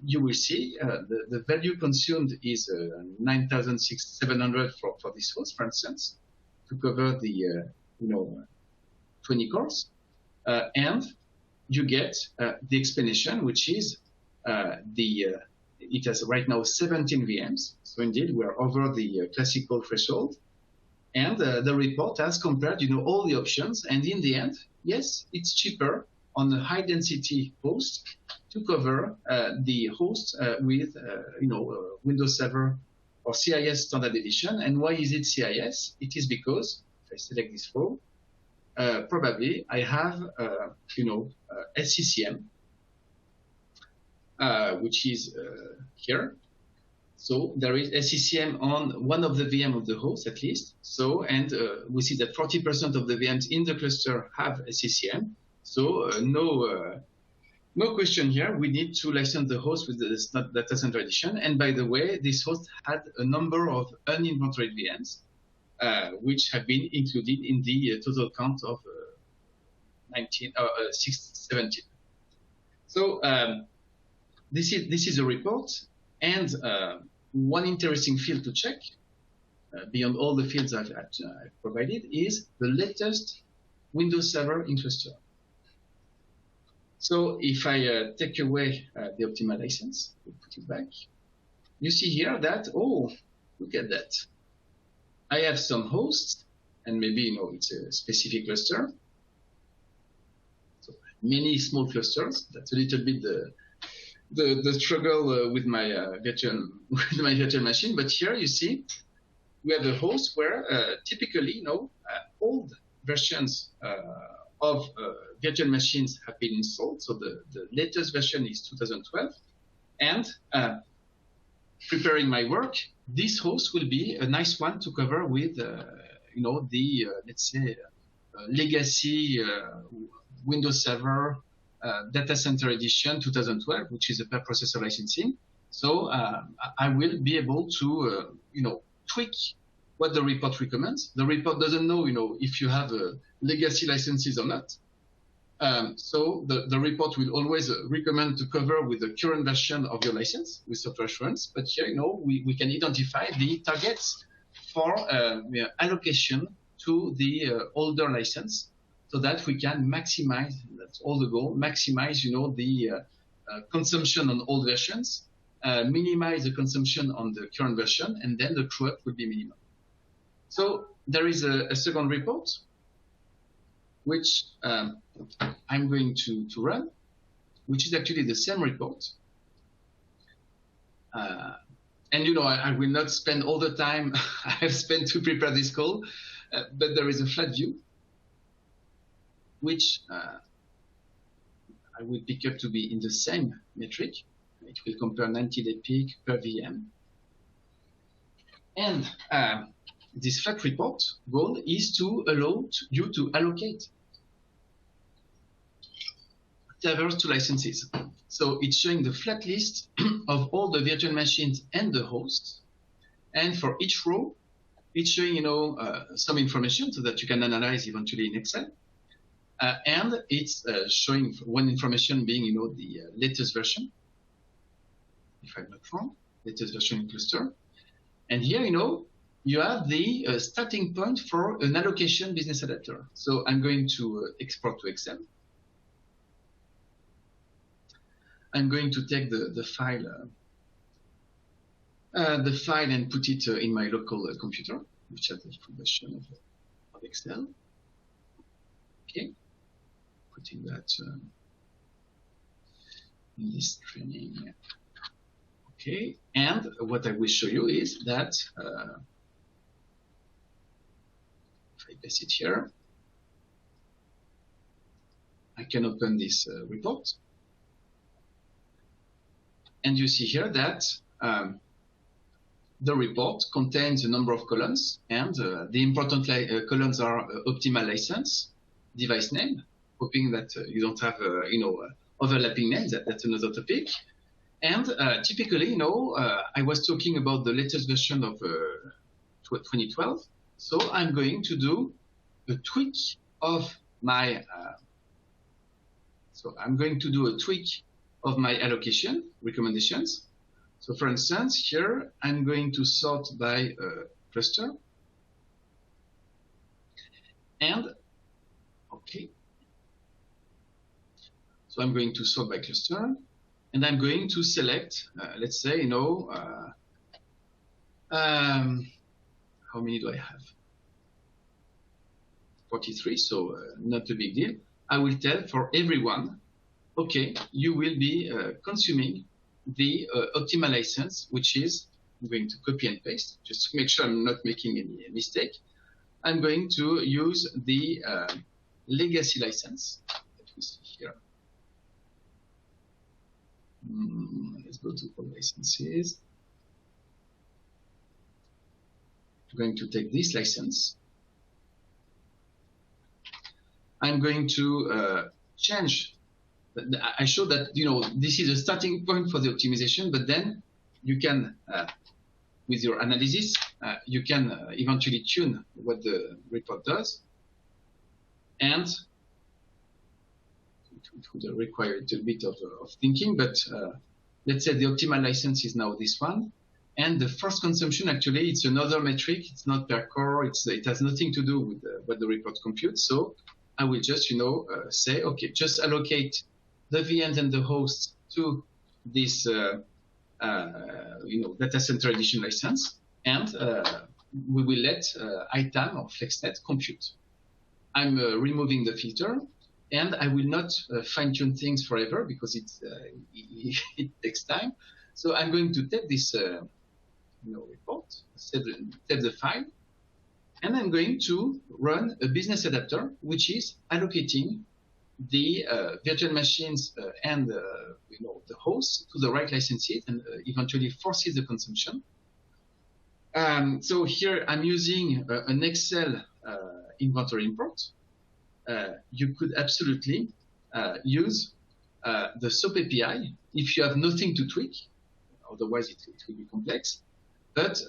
you will see the value consumed is 9,700 for this host, for instance, to cover the 20 cores, and you get the explanation, which is it has right now 17 VMs. So indeed, we're over the classical threshold. And the report has compared, all the options. And in the end, yes, it's cheaper on a high density host to cover the host with, Windows Server or CIS Standard Edition. And why is it CIS? It is because if I select this row, probably I have, SCCM, which is here. So there is SCCM on one of the VM of the host at least. So, and we see that 40% of the VMs in the cluster have SCCM. So no question here. We need to license the host with the data center edition. And by the way, this host had a number of uninventoried VMs, which have been included in the total count of 17. So this is a report, and one interesting field to check beyond all the fields I've provided is the latest Windows Server in cluster. So if I take away the optimal license, we'll put it back, you see here that, oh, look at that. I have some hosts, and maybe it's a specific cluster. So many small clusters. That's a little bit the struggle with my virtual machine. But here you see we have a host where typically old versions of virtual machines have been installed. So the latest version is 2012, and preparing my work, this host will be a nice one to cover with, let's say, legacy Windows Server Data Center Edition 2012, which is a per processor licensing. So I will be able to, tweak what the report recommends. The report doesn't know, if you have legacy licenses or not. So the report will always recommend to cover with the current version of your license with software assurance. But here, we can identify the targets for allocation to the older license, so that we can maximize. That's all the goal. Maximize, the consumption on old versions, minimize the consumption on the current version, and then the true-up will be minimal. So there is a second report, which I'm going to run, which is actually the same report. And I will not spend all the time I have spent to prepare this call, but there is a flat view, which I will pick up to be in the same metric. It will compare 90-day peak per VM. And this flat report goal is to allow you to allocate servers to licenses. So it's showing the flat list of all the virtual machines and the hosts. And for each row, it's showing, some information so that you can analyze eventually in Excel. And it's showing one information being, the latest version, if I'm not wrong, latest version in cluster. And here, you have the starting point for an allocation business adapter. So I'm going to export to Excel. I'm going to take the file and put it in my local computer, which has the full version of Excel. Okay, putting that in this training. Okay, and what I will show you is that if I paste it here, I can open this report. And you see here that the report contains a number of columns, and the important columns are optimal license, device name, hoping that you don't have overlapping names. That's another topic. And typically, I was talking about the latest version of 2012. So I'm going to do a tweak of my. So I'm going to do a tweak of my allocation recommendations. So for instance, here I'm going to sort by cluster. And, okay. So I'm going to sort by cluster. And I'm going to select, let's say, you know, how many do I have? 43, so not a big deal. I will tell for everyone, okay, you will be consuming the optimal license, which is, I'm going to copy and paste, just to make sure I'm not making any mistake. I'm going to use the legacy license that we see here. Let's go to all licenses. I'm going to take this license. I'm going to change. I show that, you know, this is a starting point for the optimization, but then you can, with your analysis, you can eventually tune what the report does. And it would require a little bit of thinking, but let's say the optimal license is now this one. And the force consumption, actually, it's another metric. It's not per core. It has nothing to do with what the report computes. So I will just, you know, say, okay, just allocate the VMs and the hosts to this, you know, data center edition license, and we will let ITAM or FlexNet compute. I'm removing the filter, and I will not fine-tune things forever because it takes time. So I'm going to take this, you know, report, save the file, and I'm going to run a business adapter, which is allocating the virtual machines and you know, the hosts to the right licenses, and eventually forces the consumption. So here I'm using an Excel inventory import. You could absolutely use the SOAP API if you have nothing to tweak. Otherwise, it will be complex. But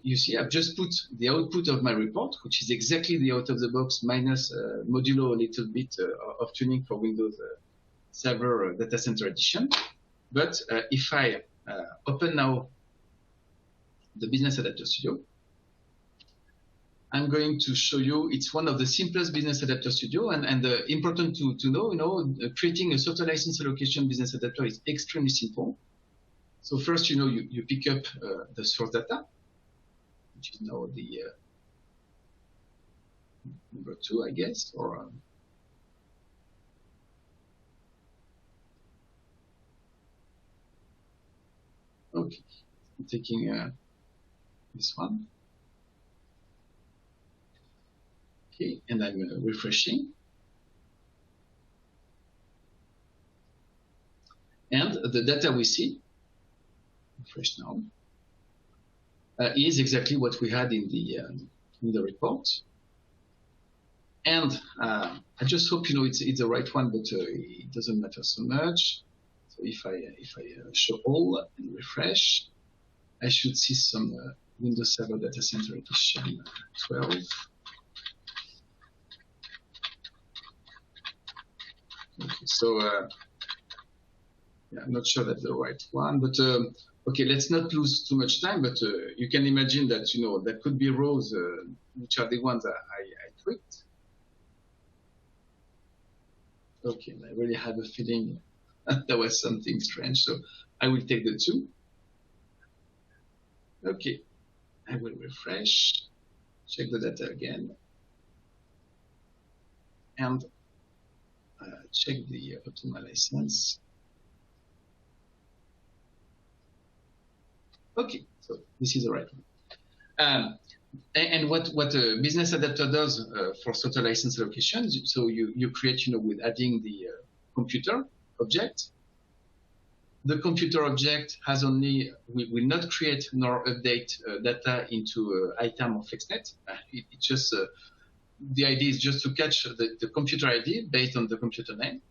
you see, I've just put the output of my report, which is exactly the out-of-the-box minus modulo a little bit of tuning for Windows Server Data Center Edition. But if I open now the Business Adapter Studio, I'm going to show you, it's one of the simplest Business Adapter Studio, and important to know, you know, creating a software license allocation business adapter is extremely simple. So first, you know, you pick up the source data, which is now the number 2, I guess, or okay, I'm taking this one. Okay, and I'm refreshing. And the data we see, refresh now, is exactly what we had in the report. And I just hope, you know, it's the right one, but it doesn't matter so much. So if I show all and refresh, I should see some Windows Server Data Center Edition 12. Okay, so yeah, I'm not sure that's the right one, but okay, let's not lose too much time. But you can imagine that, you know, there could be rows which are the ones I tweaked. Okay, I really had a feeling there was something strange, so I will take the 2. Okay, I will refresh, check the data again, and check the optimal license. Okay, so this is the right one. And what a business adapter does for software license allocation, so you create, you know, with adding the computer object. The computer object has only, will not create nor update data into ITAM or FlexNet. It just, the idea is just to catch the computer ID based on the computer name.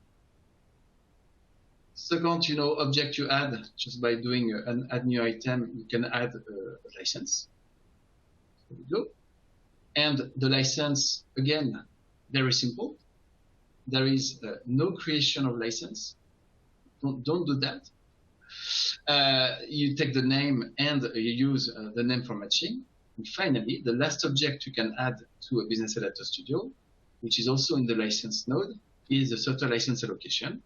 Second, you know, object you add just by doing an add new item, you can add a license. There we go. And the license, again, very simple. There is no creation of license. don't do that. You take the name and you use the name for matching. And finally, the last object you can add to a Business Adapter Studio, which is also in the license node, is the software license allocation.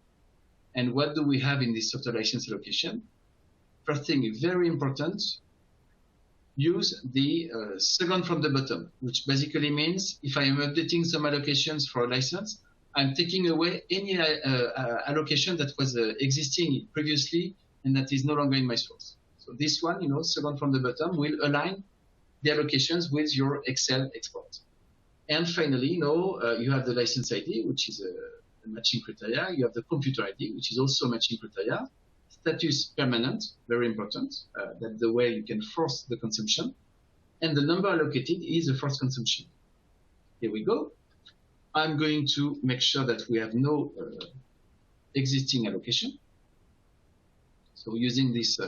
And what do we have in this software license allocation? First thing, very important, use the second from the bottom, which basically means if I am updating some allocations for a license, I'm taking away any allocation that was existing previously and that is no longer in my source. So this one, second from the bottom, will align the allocations with your Excel export. And finally, you have the license ID, which is a matching criteria. You have the computer ID, which is also matching criteria. Status permanent, very important. That's the way you can force the consumption. And the number allocated is the first consumption. Here we go. I'm going to make sure that we have no existing allocation. So using this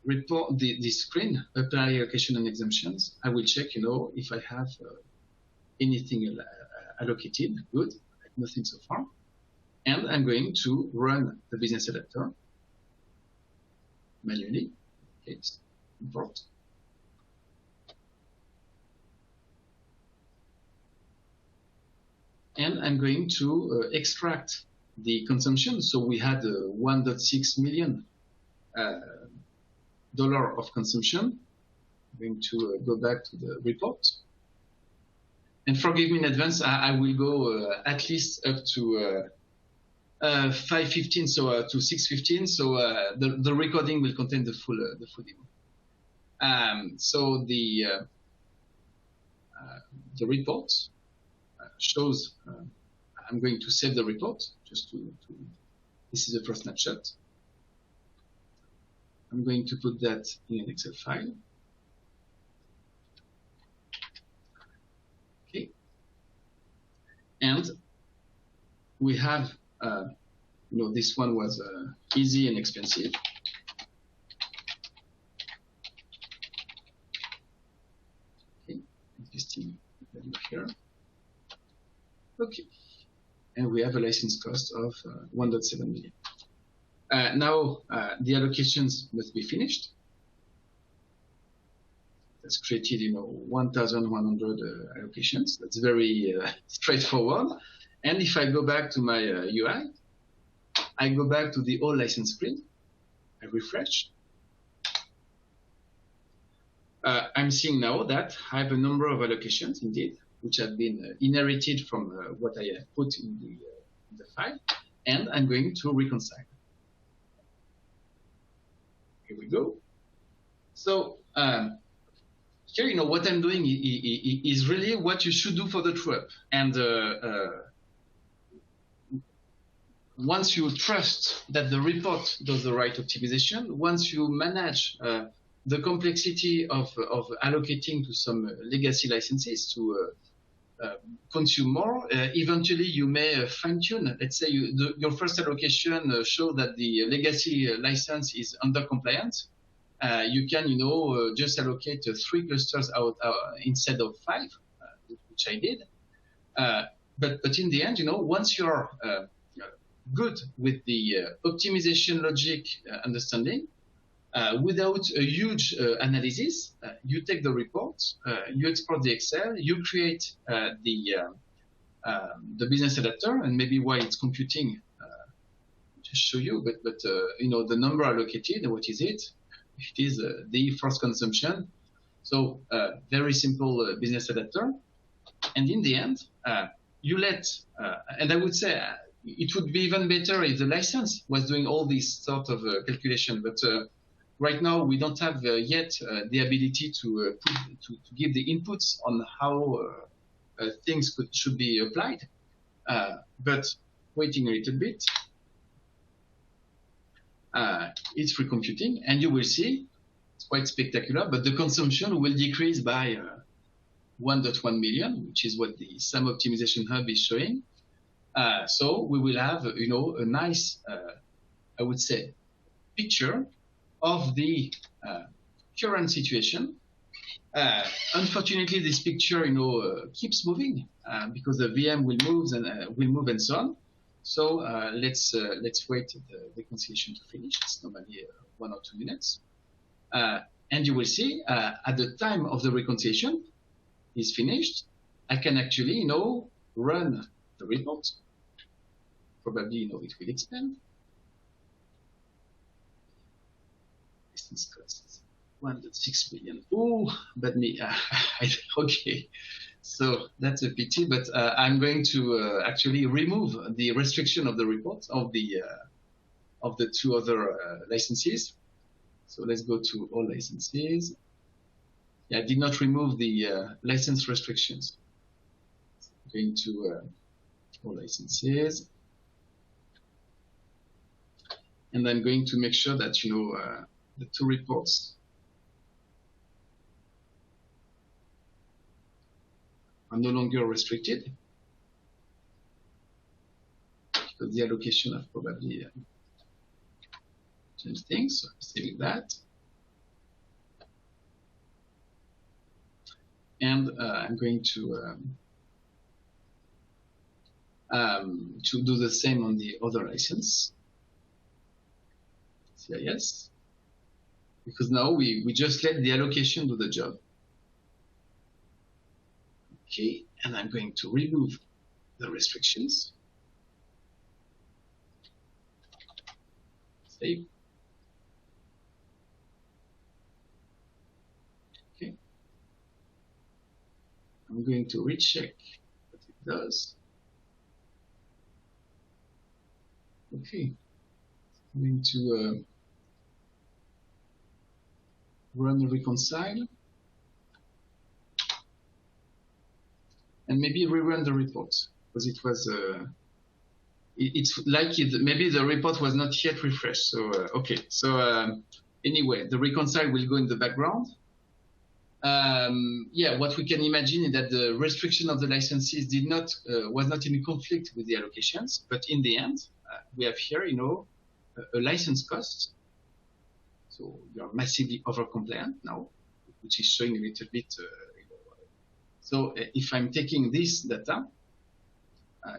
report, this screen, apply allocation and exemptions, I will check, if I have anything allocated. Good. Nothing so far. And I'm going to run the business adapter manually. Okay, import. And I'm going to extract the consumption. So we had $1.6 million of consumption. I'm going to go back to the report. And forgive me in advance, I will go at least up to 5:15, so to 6:15. So the recording will contain the full demo. So the report shows. I'm going to save the report just to. This is the first snapshot. I'm going to put that in an Excel file. And we have, this one was easy and expensive. Okay, interesting value here. Okay, and we have a license cost of 1.7 million. Now the allocations must be finished. That's created, 1,100 allocations. That's very straightforward. And if I go back to my UI, I go back to the all license screen. I refresh. I'm seeing now that I have a number of allocations, indeed, which have been inherited from what I have put in the file. And I'm going to reconcile. Here we go. So, here, what I'm doing is really what you should do for the true-up. And once you trust that the report does the right optimization, once you manage the complexity of allocating to some legacy licenses to consume more, eventually you may fine-tune. Let's say your first allocation shows that the legacy license is under compliance. You can, just allocate 3 clusters out instead of 5, which I did. But in the end, once you're good with the optimization logic understanding, without a huge analysis, you take the report, you export the Excel, you create the business adapter, and maybe while it's computing, just show you. But the number allocated, what is it? It is the first consumption. So very simple business adapter. And in the end, you let, and I would say it would be even better if the license was doing all this sort of calculation. But right now, we don't have yet the ability to give the inputs on how things should be applied. But waiting a little bit. It's recomputing, and you will see it's quite spectacular, but the consumption will decrease by 1.1 million, which is what the SAM Optimization Hub is showing. So we will have, a nice, I would say, picture of the current situation Unfortunately, this picture, keeps moving because the VM will move and so on. So let's wait the reconciliation to finish. It's normally 1 or 2 minutes. And you will see at the time of the reconciliation is finished, I can actually, run the report. Probably, it will expand. License costs 1.6 million. Oh, but me. Okay. So that's a pity, but I'm going to actually remove the restriction of the report of the 2 other licenses. So let's go to all licenses. Yeah, I did not remove the license restrictions. Going to all licenses. And I'm going to make sure that, the 2 reports are no longer restricted. Because the allocation have probably changed things, so I'm saving that. And I'm going to do the same on the other license, CIS, because now we just let the allocation do the job. Okay, and I'm going to remove the restrictions. Save. Okay. I'm going to recheck what it does. Okay. I'm going to run the reconcile. And maybe rerun the report, because it was, it's like maybe the report was not yet refreshed. So, okay. So anyway, the reconcile will go in the background. Yeah, what we can imagine is that the restriction of the licenses was not in conflict with the allocations, but in the end, we have here, a license cost. So you're massively over compliant now, which is showing a little bit. So if I'm taking this data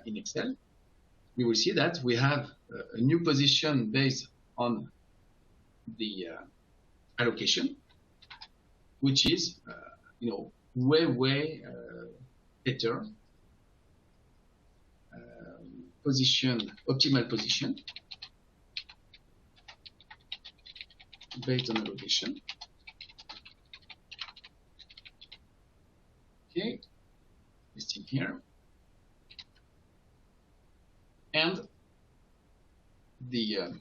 in Excel, you will see that we have a new position based on the allocation, which is, way better position, optimal position based on allocation. Okay, listing here. And the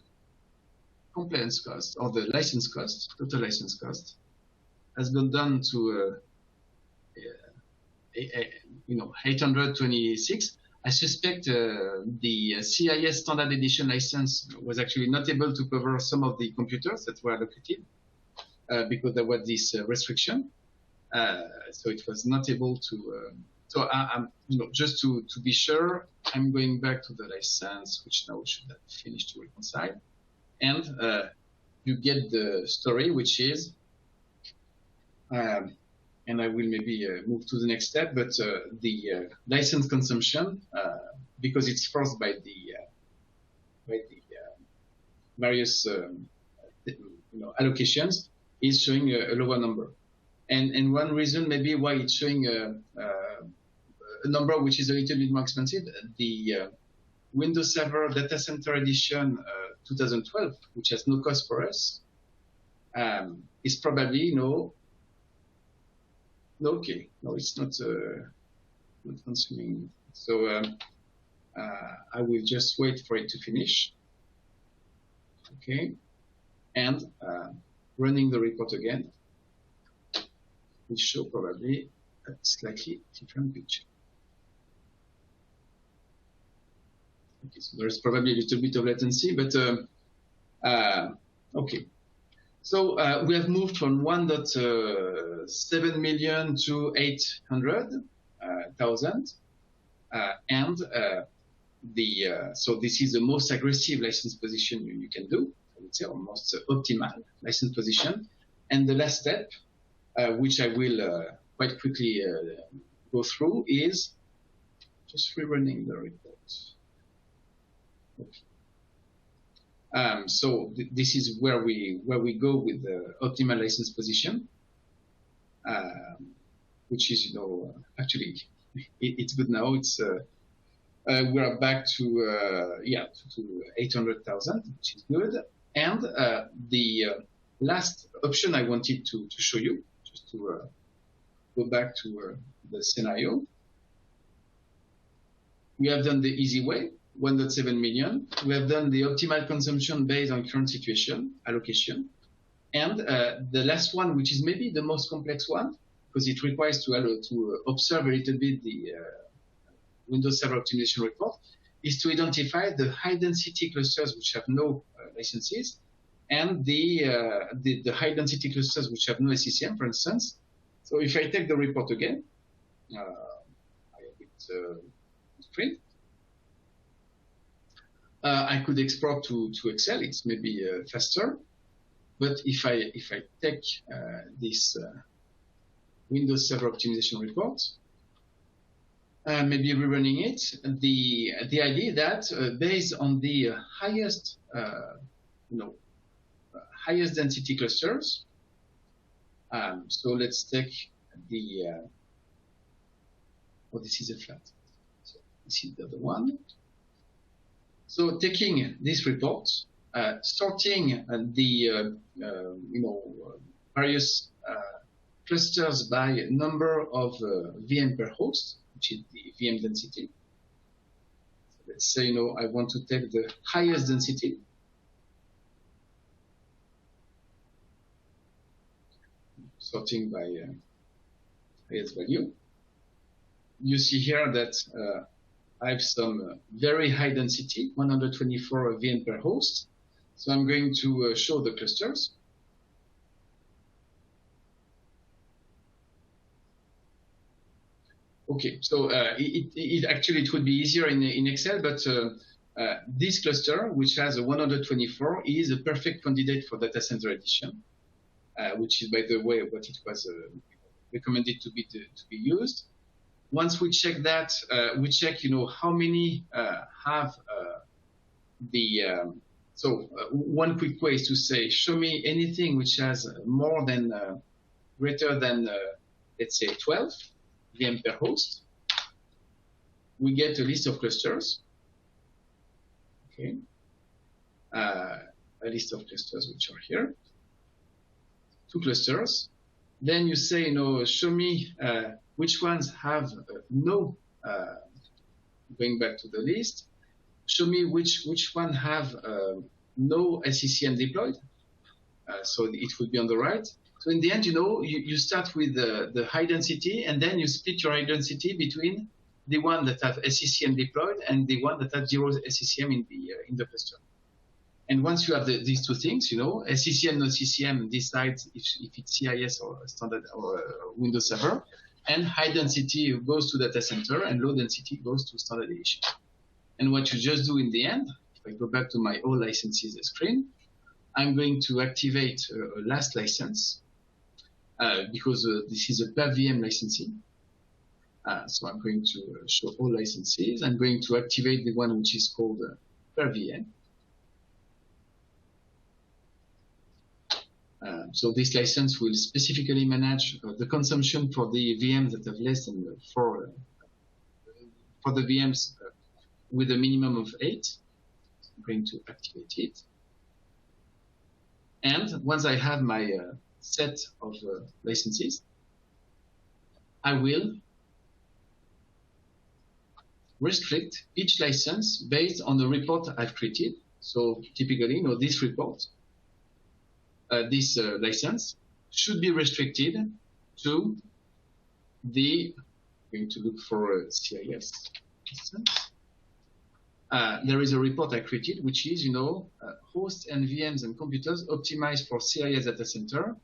compliance cost or the license cost, total license cost, has gone down to 826. I suspect the CIS standard edition license was actually not able to cover some of the computers that were allocated because there was this restriction. So it was not able to. So I'm, just to be sure, I'm going back to the license, which now should have finished to reconcile, and you get the story, which is, and I will maybe move to the next step, but the license consumption, because it's forced by the various allocations, is showing a lower number. And one reason maybe why it's showing a number which is a little bit more expensive, the Windows Server Data Center Edition 2012, which has no cost for us, is probably okay. No, it's not consuming. So I will just wait for it to finish. Okay, and running the report again will show probably a slightly different picture. Okay, so there's probably a little bit of latency, but okay. So we have moved from 1.7 million to 800,000, and so this is the most aggressive license position you can do. I would say almost optimal license position. And the last step which I will quite quickly go through, is just rerunning the report. Okay. So this is where we go with the optimal license position, which is, actually it's good now. It's we are back to 800,000, which is good. And the last option I wanted to show you, just to go back to the scenario. We have done the easy way, 1.7 million. We have done the optimal consumption based on current situation, allocation. And the last one, which is maybe the most complex one, because it requires to observe a little bit the Windows Server Optimization Report, is to identify the high density clusters which have no licenses, and the high density clusters which have no SCCM, for instance. So if I take the report again, I have it screen. I could export to Excel. It's maybe faster. But if I take this Windows Server Optimization Report, maybe rerunning it, the idea that based on the highest highest density clusters, so let's take the this is a flat. So this is the other one. So taking this report, sorting the various clusters by number of VM per host, which is the VM density. So let's say, I want to take the highest density. Sorting by highest value. You see here that I have some very high density, 124 VM per host. So I'm going to show the clusters. Okay, so it would be easier in Excel, but this cluster, which has a 124, is a perfect candidate for data center edition, which is, by the way, what it was recommended to be used. Once we check that, we check, how many have so one quick way is to say, show me anything which has more than, greater than, let's say 12 VM per host. We get a list of clusters. Okay. A list of clusters which are here. 2 clusters. Then you say, show me which ones have no, going back to the list, show me which one have no SCCM deployed. So it would be on the right. So in the end, you start with the high density, and then you split your high density between the one that have SCCM deployed and the one that have 0 SCCM in the cluster. And once you have these two things, SCCM, no CCM decides if it's CIS or standard or Windows Server, and high density goes to data center and low density goes to standard edition. And what you just do in the end, if I go back to my all licenses screen, I'm going to activate a last license because this is a per VM licensing. So I'm going to show all licenses. I'm going to activate the one which is called per VM. So this license will specifically manage the consumption for the VMs that have less than 4, for the VMs with a minimum of 8. So I'm going to activate it. And once I have my set of licenses, I will restrict each license based on the report I've created. So typically, this report, this license should be restricted to the, I'm going to look for a CIS license. There is a report I created, which is, hosts and VMs and computers optimized for CIS data center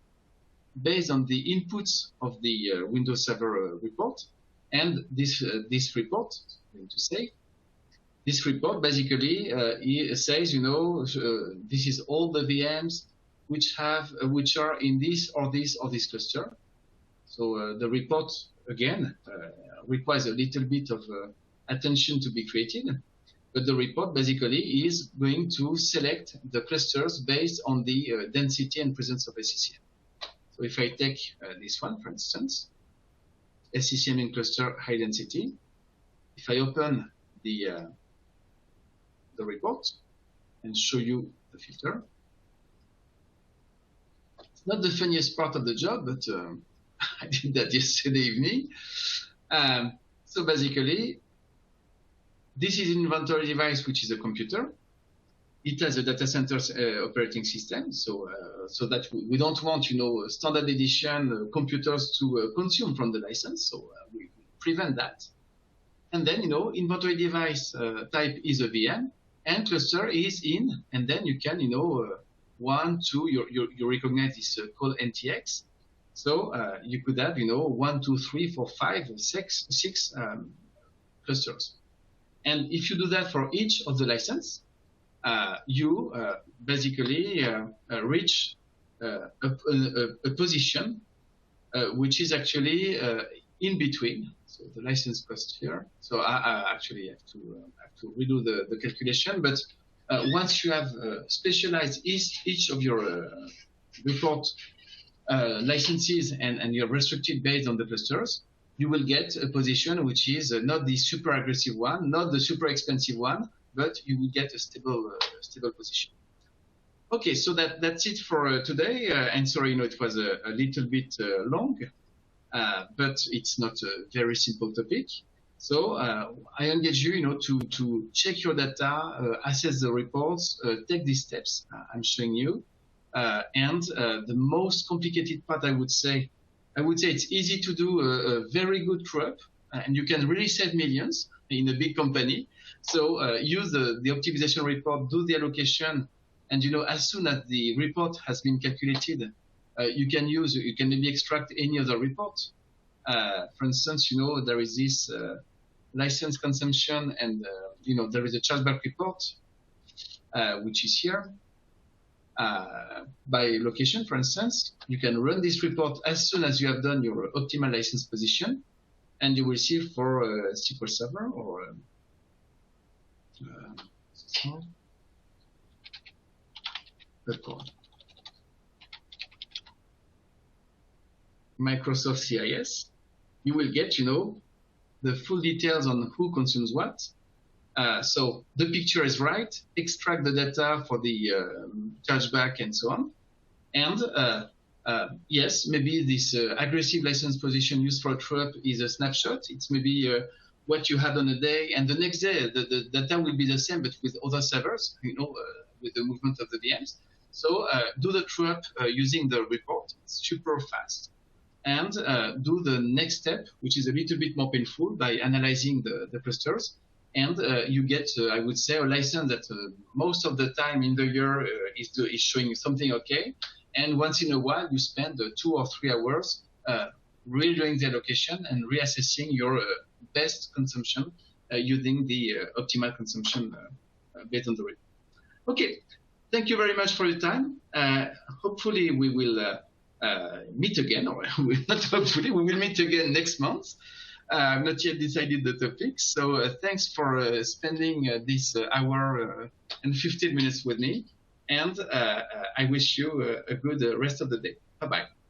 based on the inputs of the Windows Server report. And this report, I'm going to say, this report basically says, this is all the VMs which are in this or this or this cluster. So the report, again, requires a little bit of attention to be created. But the report basically is going to select the clusters based on the density and presence of SCCM. So if I take this one, for instance, SCCM in cluster high density, if I open the report and show you the filter, it's not the funniest part of the job, but I did that yesterday evening. So basically, this is an inventory device, which is a computer. It has a data center operating system, so that we don't want, standard edition computers to consume from the license. So we prevent that. And then, inventory device type is a VM, and cluster is in, and then you can, 1, 2. You recognize this called NTX. So you could have, 1, 2, 3, 4, 5, 6 clusters. And if you do that for each of the license, you basically reach a position which is actually in between. So the license cost here. So I actually have to redo the calculation. But once you have specialized each of your report licenses and you're restricted based on the clusters, you will get a position which is not the super aggressive one, not the super expensive one, but you will get a stable position. Okay, so that's it for today. And sorry, it was a little bit long, but it's not a very simple topic. So I engage you, to check your data, assess the reports, take these steps I'm showing you. And the most complicated part, I would say it's easy to do a very good crop, and you can really save millions in a big company. So use the optimization report, do the allocation, and as soon as the report has been calculated, you can maybe extract any other report. For instance, there is this license consumption, and there is a chargeback report, which is here. By location, for instance, you can run this report as soon as you have done your optimal license position, and you will see for SQL Server or Microsoft CIS, you will get, the full details on who consumes what. So the picture is right, extract the data for the chargeback and so on. And yes, maybe this aggressive license position used for a true-up is a snapshot. It's maybe what you had on a day, and the next day the data will be the same, but with other servers, with the movement of the VMs. So do the true-up using the report. It's super fast. And do the next step, which is a little bit more painful, by analyzing the clusters. And you get, I would say, a license that most of the time in the year is showing something okay. And once in a while, you spend 2 or 3 hours redoing the allocation and reassessing your best consumption using the optimal consumption based on the rate. Okay, thank you very much for your time. Hopefully, we will meet again, or not hopefully, we will meet again next month. I've not yet decided the topic, so thanks for spending this hour and 15 minutes with me, and I wish you a good rest of the day. Bye-bye.